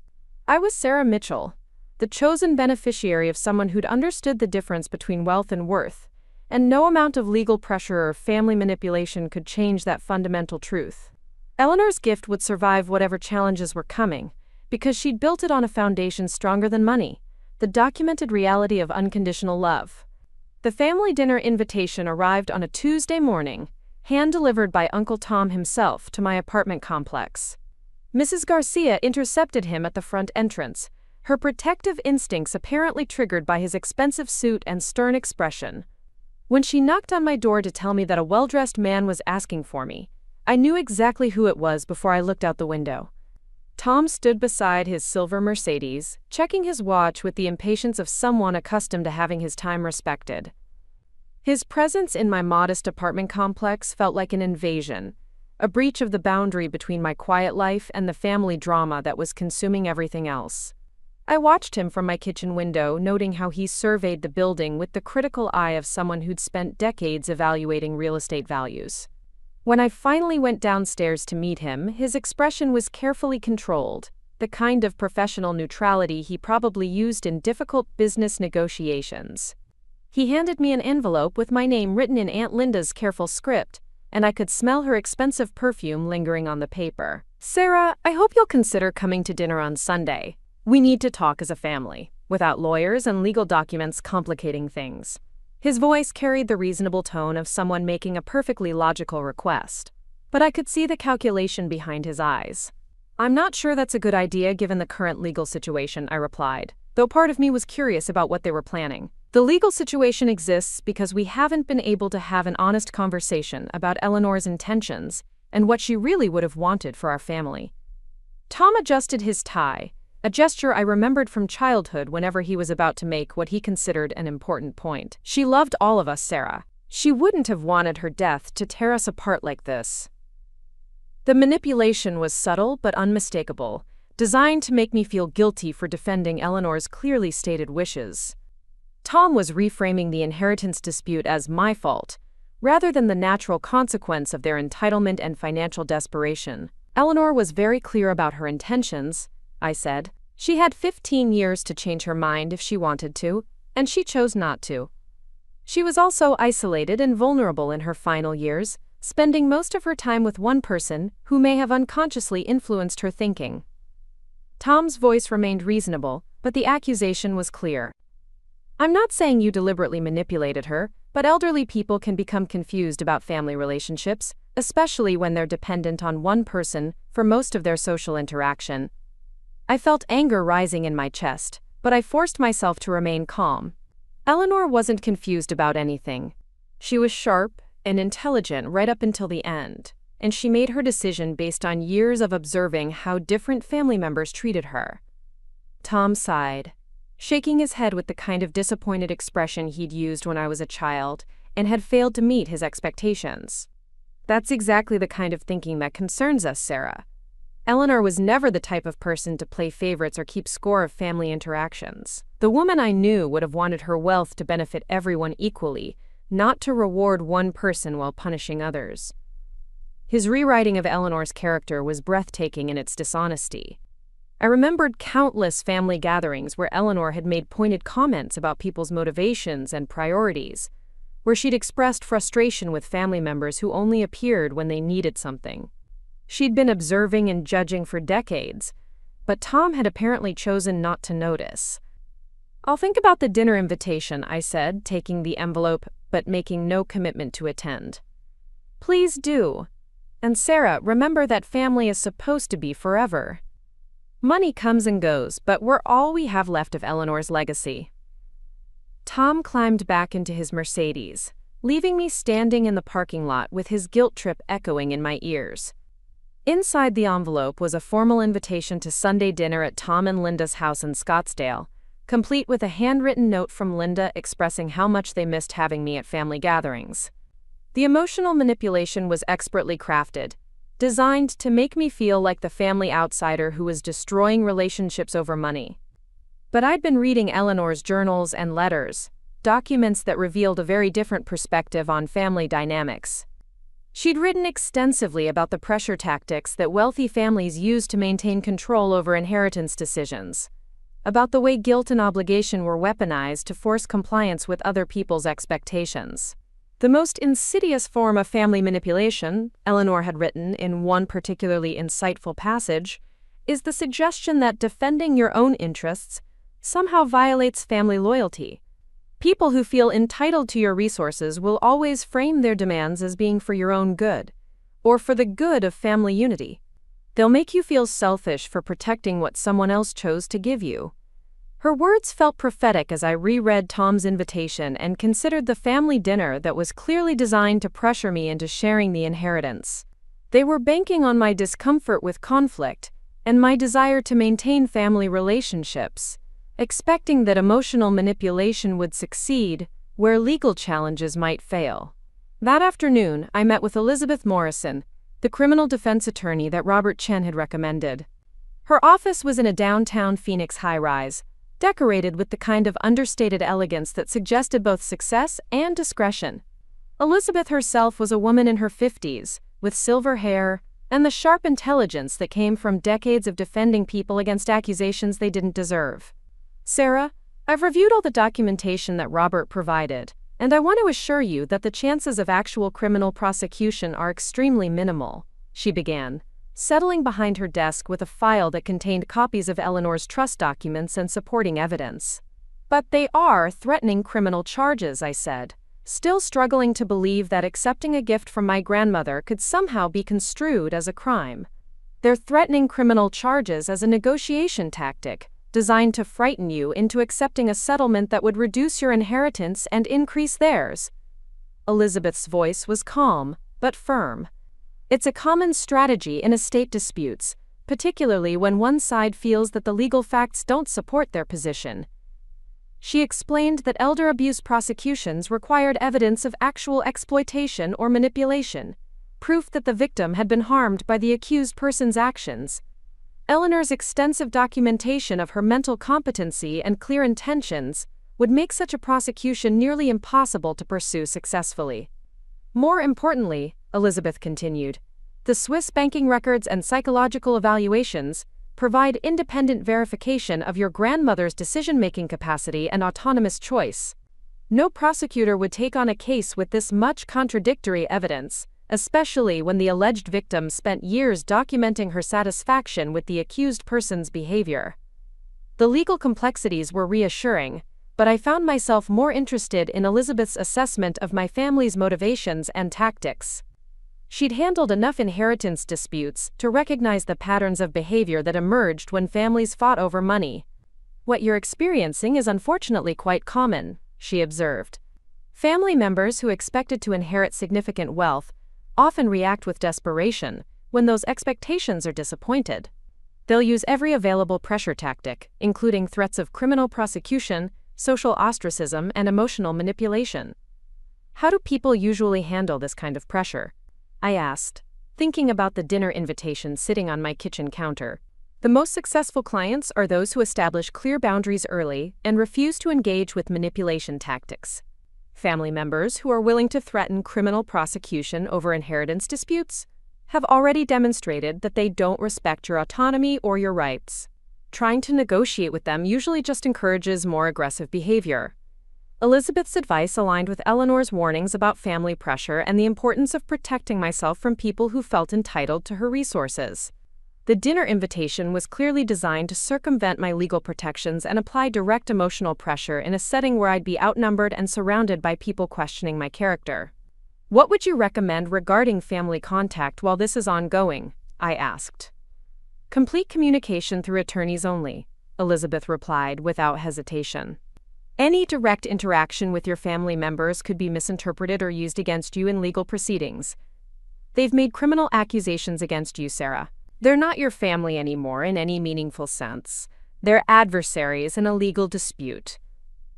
I was Sarah Mitchell, the chosen beneficiary of someone who'd understood the difference between wealth and worth, and no amount of legal pressure or family manipulation could change that fundamental truth. Eleanor's gift would survive whatever challenges were coming, because she'd built it on a foundation stronger than money: the documented reality of unconditional love. The family dinner invitation arrived on a Tuesday morning, hand-delivered by Uncle Tom himself to my apartment complex. Mrs. Garcia intercepted him at the front entrance, her protective instincts apparently triggered by his expensive suit and stern expression. When she knocked on my door to tell me that a well-dressed man was asking for me, I knew exactly who it was before I looked out the window. Tom stood beside his silver Mercedes, checking his watch with the impatience of someone accustomed to having his time respected. His presence in my modest apartment complex felt like an invasion, a breach of the boundary between my quiet life and the family drama that was consuming everything else. I watched him from my kitchen window, noting how he surveyed the building with the critical eye of someone who'd spent decades evaluating real estate values. When I finally went downstairs to meet him, his expression was carefully controlled, the kind of professional neutrality he probably used in difficult business negotiations. He handed me an envelope with my name written in Aunt Linda's careful script, and I could smell her expensive perfume lingering on the paper. "Sarah, I hope you'll consider coming to dinner on Sunday. We need to talk as a family, without lawyers and legal documents complicating things." His voice carried the reasonable tone of someone making a perfectly logical request, but I could see the calculation behind his eyes. "I'm not sure that's a good idea given the current legal situation," I replied, though part of me was curious about what they were planning. "The legal situation exists because we haven't been able to have an honest conversation about Eleanor's intentions and what she really would have wanted for our family." Tom adjusted his tie, a gesture I remembered from childhood whenever he was about to make what he considered an important point. "She loved all of us, Sarah. She wouldn't have wanted her death to tear us apart like this." The manipulation was subtle but unmistakable, designed to make me feel guilty for defending Eleanor's clearly stated wishes. Tom was reframing the inheritance dispute as my fault, rather than the natural consequence of their entitlement and financial desperation. "Eleanor was very clear about her intentions," I said. "She had 15 years to change her mind if she wanted to, and she chose not to. She was also isolated and vulnerable in her final years, spending most of her time with one person who may have unconsciously influenced her thinking." Tom's voice remained reasonable, but the accusation was clear. "I'm not saying you deliberately manipulated her, but elderly people can become confused about family relationships, especially when they're dependent on one person for most of their social interaction." I felt anger rising in my chest, but I forced myself to remain calm. Eleanor wasn't confused about anything. She was sharp and intelligent right up until the end, and she made her decision based on years of observing how different family members treated her. Tom sighed, shaking his head with the kind of disappointed expression he'd used when I was a child and had failed to meet his expectations. "That's exactly the kind of thinking that concerns us, Sarah. Eleanor was never the type of person to play favorites or keep score of family interactions. The woman I knew would have wanted her wealth to benefit everyone equally, not to reward one person while punishing others." His rewriting of Eleanor's character was breathtaking in its dishonesty. I remembered countless family gatherings where Eleanor had made pointed comments about people's motivations and priorities, where she'd expressed frustration with family members who only appeared when they needed something. She'd been observing and judging for decades, but Tom had apparently chosen not to notice. "I'll think about the dinner invitation," I said, taking the envelope but making no commitment to attend. "Please do. And Sarah, remember that family is supposed to be forever. Money comes and goes, but we're all we have left of Eleanor's legacy." Tom climbed back into his Mercedes, leaving me standing in the parking lot with his guilt trip echoing in my ears. Inside the envelope was a formal invitation to Sunday dinner at Tom and Linda's house in Scottsdale, complete with a handwritten note from Linda expressing how much they missed having me at family gatherings. The emotional manipulation was expertly crafted, designed to make me feel like the family outsider who was destroying relationships over money. But I'd been reading Eleanor's journals and letters, documents that revealed a very different perspective on family dynamics. She'd written extensively about the pressure tactics that wealthy families use to maintain control over inheritance decisions, about the way guilt and obligation were weaponized to force compliance with other people's expectations. "The most insidious form of family manipulation," Eleanor had written in one particularly insightful passage, "is the suggestion that defending your own interests somehow violates family loyalty. People who feel entitled to your resources will always frame their demands as being for your own good, or for the good of family unity. They'll make you feel selfish for protecting what someone else chose to give you." Her words felt prophetic as I reread Tom's invitation and considered the family dinner that was clearly designed to pressure me into sharing the inheritance. They were banking on my discomfort with conflict and my desire to maintain family relationships, expecting that emotional manipulation would succeed where legal challenges might fail. That afternoon, I met with Elizabeth Morrison, the criminal defense attorney that Robert Chen had recommended. Her office was in a downtown Phoenix high-rise, decorated with the kind of understated elegance that suggested both success and discretion. Elizabeth herself was a woman in her 50s, with silver hair and the sharp intelligence that came from decades of defending people against accusations they didn't deserve. "Sarah, I've reviewed all the documentation that Robert provided, and I want to assure you that the chances of actual criminal prosecution are extremely minimal," she began, settling behind her desk with a file that contained copies of Eleanor's trust documents and supporting evidence. "But they are threatening criminal charges," I said, still struggling to believe that accepting a gift from my grandmother could somehow be construed as a crime. "They're threatening criminal charges as a negotiation tactic, designed to frighten you into accepting a settlement that would reduce your inheritance and increase theirs." Elizabeth's voice was calm, but firm. "It's a common strategy in estate disputes, particularly when one side feels that the legal facts don't support their position." She explained that elder abuse prosecutions required evidence of actual exploitation or manipulation, proof that the victim had been harmed by the accused person's actions. Eleanor's extensive documentation of her mental competency and clear intentions would make such a prosecution nearly impossible to pursue successfully. "More importantly," Elizabeth continued, "the Swiss banking records and psychological evaluations provide independent verification of your grandmother's decision-making capacity and autonomous choice. No prosecutor would take on a case with this much contradictory evidence, especially when the alleged victim spent years documenting her satisfaction with the accused person's behavior." The legal complexities were reassuring, but I found myself more interested in Elizabeth's assessment of my family's motivations and tactics. She'd handled enough inheritance disputes to recognize the patterns of behavior that emerged when families fought over money. "What you're experiencing is unfortunately quite common," she observed. "Family members who expected to inherit significant wealth often react with desperation when those expectations are disappointed. They'll use every available pressure tactic, including threats of criminal prosecution, social ostracism, and emotional manipulation." "How do people usually handle this kind of pressure?" I asked, thinking about the dinner invitation sitting on my kitchen counter. "The most successful clients are those who establish clear boundaries early and refuse to engage with manipulation tactics. Family members who are willing to threaten criminal prosecution over inheritance disputes have already demonstrated that they don't respect your autonomy or your rights. Trying to negotiate with them usually just encourages more aggressive behavior." Elizabeth's advice aligned with Eleanor's warnings about family pressure and the importance of protecting myself from people who felt entitled to her resources. The dinner invitation was clearly designed to circumvent my legal protections and apply direct emotional pressure in a setting where I'd be outnumbered and surrounded by people questioning my character. "What would you recommend regarding family contact while this is ongoing?" I asked. "Complete communication through attorneys only," Elizabeth replied without hesitation. "Any direct interaction with your family members could be misinterpreted or used against you in legal proceedings. They've made criminal accusations against you, Sarah. They're not your family anymore in any meaningful sense. They're adversaries in a legal dispute."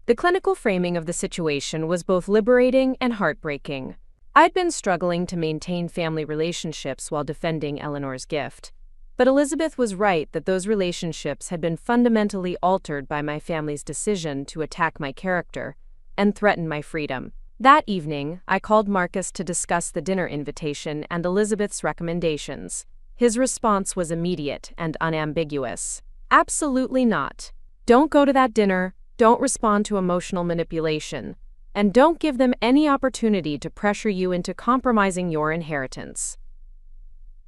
The clinical framing of the situation was both liberating and heartbreaking. I'd been struggling to maintain family relationships while defending Eleanor's gift. But Elizabeth was right that those relationships had been fundamentally altered by my family's decision to attack my character and threaten my freedom. That evening, I called Marcus to discuss the dinner invitation and Elizabeth's recommendations. His response was immediate and unambiguous. "Absolutely not. Don't go to that dinner, don't respond to emotional manipulation, and don't give them any opportunity to pressure you into compromising your inheritance."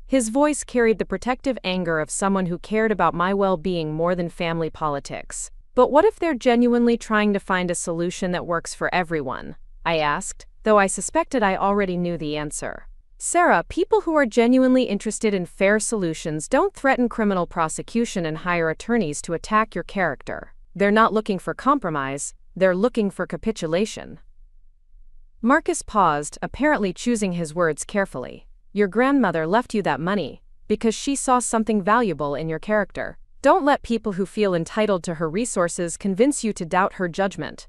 His voice carried the protective anger of someone who cared about my well-being more than family politics. "But what if they're genuinely trying to find a solution that works for everyone?" I asked, though I suspected I already knew the answer. "Sarah, people who are genuinely interested in fair solutions don't threaten criminal prosecution and hire attorneys to attack your character. They're not looking for compromise, they're looking for capitulation." Marcus paused, apparently choosing his words carefully. "Your grandmother left you that money because she saw something valuable in your character. Don't let people who feel entitled to her resources convince you to doubt her judgment."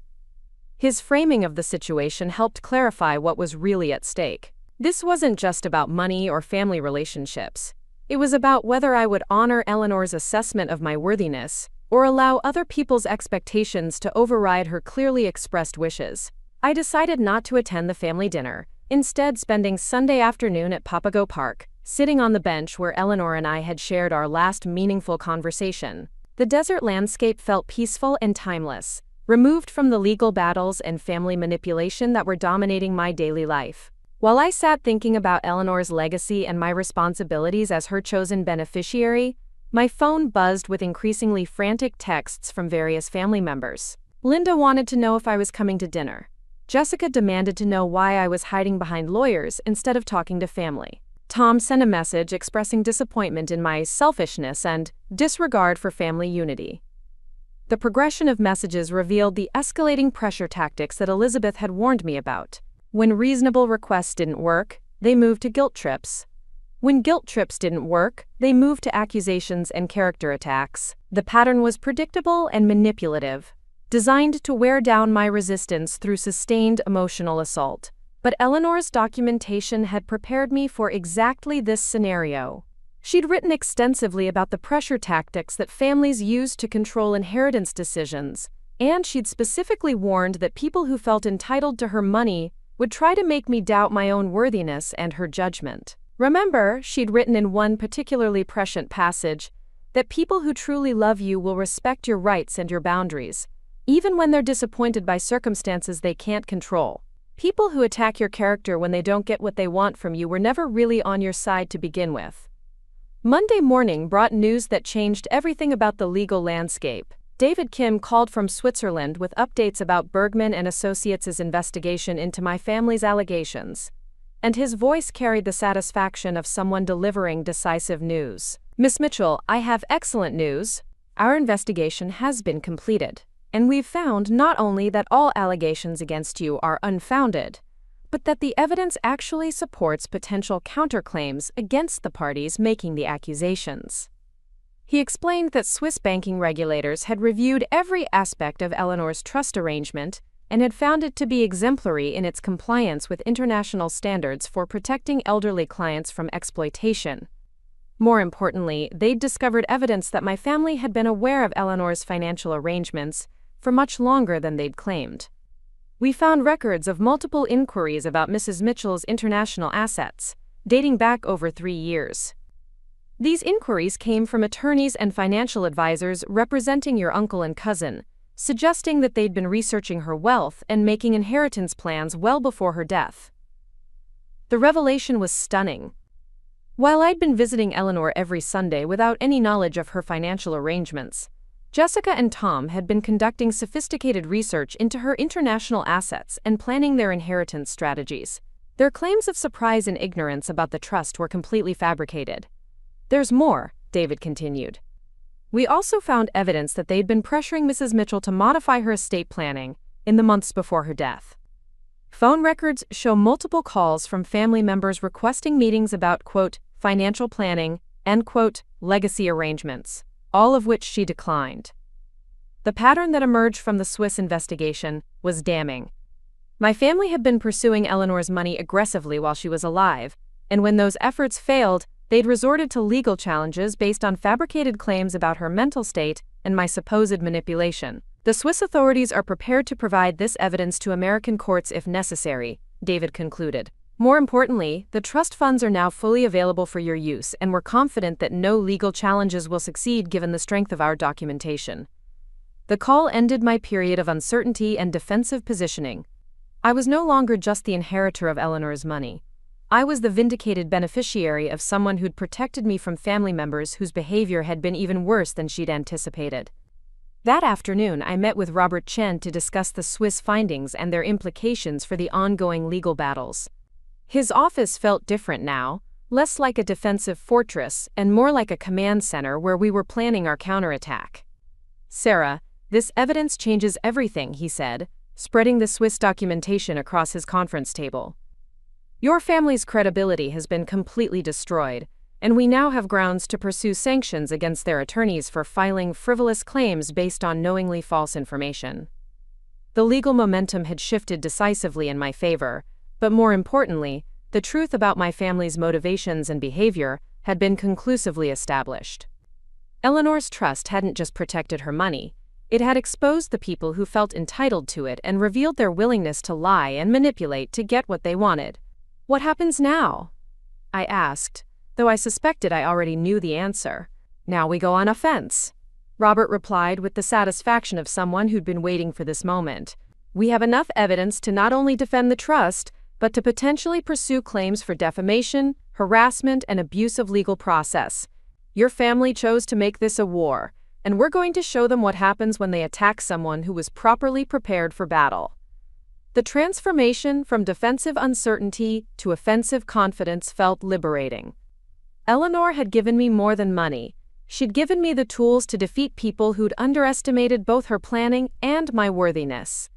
His framing of the situation helped clarify what was really at stake. This wasn't just about money or family relationships. It was about whether I would honor Eleanor's assessment of my worthiness or allow other people's expectations to override her clearly expressed wishes. I decided not to attend the family dinner, instead spending Sunday afternoon at Papago Park, sitting on the bench where Eleanor and I had shared our last meaningful conversation. The desert landscape felt peaceful and timeless, removed from the legal battles and family manipulation that were dominating my daily life. While I sat thinking about Eleanor's legacy and my responsibilities as her chosen beneficiary, my phone buzzed with increasingly frantic texts from various family members. Linda wanted to know if I was coming to dinner. Jessica demanded to know why I was hiding behind lawyers instead of talking to family. Tom sent a message expressing disappointment in my selfishness and disregard for family unity. The progression of messages revealed the escalating pressure tactics that Elizabeth had warned me about. When reasonable requests didn't work, they moved to guilt trips. When guilt trips didn't work, they moved to accusations and character attacks. The pattern was predictable and manipulative, designed to wear down my resistance through sustained emotional assault. But Eleanor's documentation had prepared me for exactly this scenario. She'd written extensively about the pressure tactics that families use to control inheritance decisions, and she'd specifically warned that people who felt entitled to her money would try to make me doubt my own worthiness and her judgment. Remember, she'd written in one particularly prescient passage that people who truly love you will respect your rights and your boundaries, even when they're disappointed by circumstances they can't control. People who attack your character when they don't get what they want from you were never really on your side to begin with. Monday morning brought news that changed everything about the legal landscape. David Kim called from Switzerland with updates about Bergman and Associates' investigation into my family's allegations, and his voice carried the satisfaction of someone delivering decisive news. Miss Mitchell, I have excellent news. Our investigation has been completed, and we've found not only that all allegations against you are unfounded, but that the evidence actually supports potential counterclaims against the parties making the accusations. He explained that Swiss banking regulators had reviewed every aspect of Eleanor's trust arrangement and had found it to be exemplary in its compliance with international standards for protecting elderly clients from exploitation. More importantly, they'd discovered evidence that my family had been aware of Eleanor's financial arrangements for much longer than they'd claimed. We found records of multiple inquiries about Mrs. Mitchell's international assets, dating back over 3 years. These inquiries came from attorneys and financial advisors representing your uncle and cousin, suggesting that they'd been researching her wealth and making inheritance plans well before her death. The revelation was stunning. While I'd been visiting Eleanor every Sunday without any knowledge of her financial arrangements, Jessica and Tom had been conducting sophisticated research into her international assets and planning their inheritance strategies. Their claims of surprise and ignorance about the trust were completely fabricated. There's more, David continued. We also found evidence that they'd been pressuring Mrs. Mitchell to modify her estate planning in the months before her death. Phone records show multiple calls from family members requesting meetings about, quote, financial planning and, quote, legacy arrangements, all of which she declined. The pattern that emerged from the Swiss investigation was damning. My family had been pursuing Eleanor's money aggressively while she was alive, and when those efforts failed, they'd resorted to legal challenges based on fabricated claims about her mental state and my supposed manipulation. The Swiss authorities are prepared to provide this evidence to American courts if necessary, David concluded. More importantly, the trust funds are now fully available for your use, and we're confident that no legal challenges will succeed given the strength of our documentation. The call ended my period of uncertainty and defensive positioning. I was no longer just the inheritor of Eleanor's money. I was the vindicated beneficiary of someone who'd protected me from family members whose behavior had been even worse than she'd anticipated. That afternoon, I met with Robert Chen to discuss the Swiss findings and their implications for the ongoing legal battles. His office felt different now, less like a defensive fortress and more like a command center where we were planning our counterattack. Sarah, this evidence changes everything, he said, spreading the Swiss documentation across his conference table. Your family's credibility has been completely destroyed, and we now have grounds to pursue sanctions against their attorneys for filing frivolous claims based on knowingly false information. The legal momentum had shifted decisively in my favor, but more importantly, The truth about my family's motivations and behavior had been conclusively established. Eleanor's trust hadn't just protected her money, it had exposed the people who felt entitled to it and revealed their willingness to lie and manipulate to get what they wanted. "What happens now?" I asked, though I suspected I already knew the answer. "Now we go on offense," Robert replied with the satisfaction of someone who'd been waiting for this moment. "We have enough evidence to not only defend the trust, but to potentially pursue claims for defamation, harassment, and abuse of legal process. Your family chose to make this a war, and we're going to show them what happens when they attack someone who was properly prepared for battle." The transformation from defensive uncertainty to offensive confidence felt liberating. Eleanor had given me more than money. She'd given me the tools to defeat people who'd underestimated both her planning and my worthiness.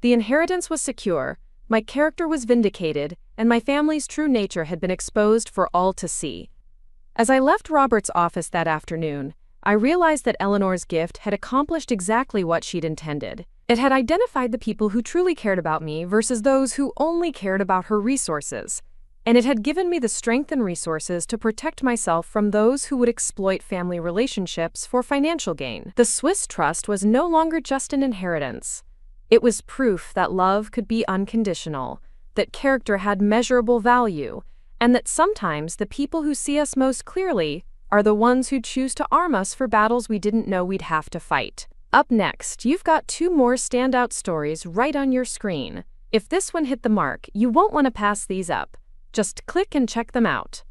The inheritance was secure, my character was vindicated, and my family's true nature had been exposed for all to see. As I left Robert's office that afternoon, I realized that Eleanor's gift had accomplished exactly what she'd intended. It had identified the people who truly cared about me versus those who only cared about her resources. And it had given me the strength and resources to protect myself from those who would exploit family relationships for financial gain. The Swiss trust was no longer just an inheritance. It was proof that love could be unconditional, that character had measurable value, and that sometimes the people who see us most clearly are the ones who choose to arm us for battles we didn't know we'd have to fight. Up next, you've got 2 more standout stories right on your screen. If this one hit the mark, you won't want to pass these up. Just click and check them out.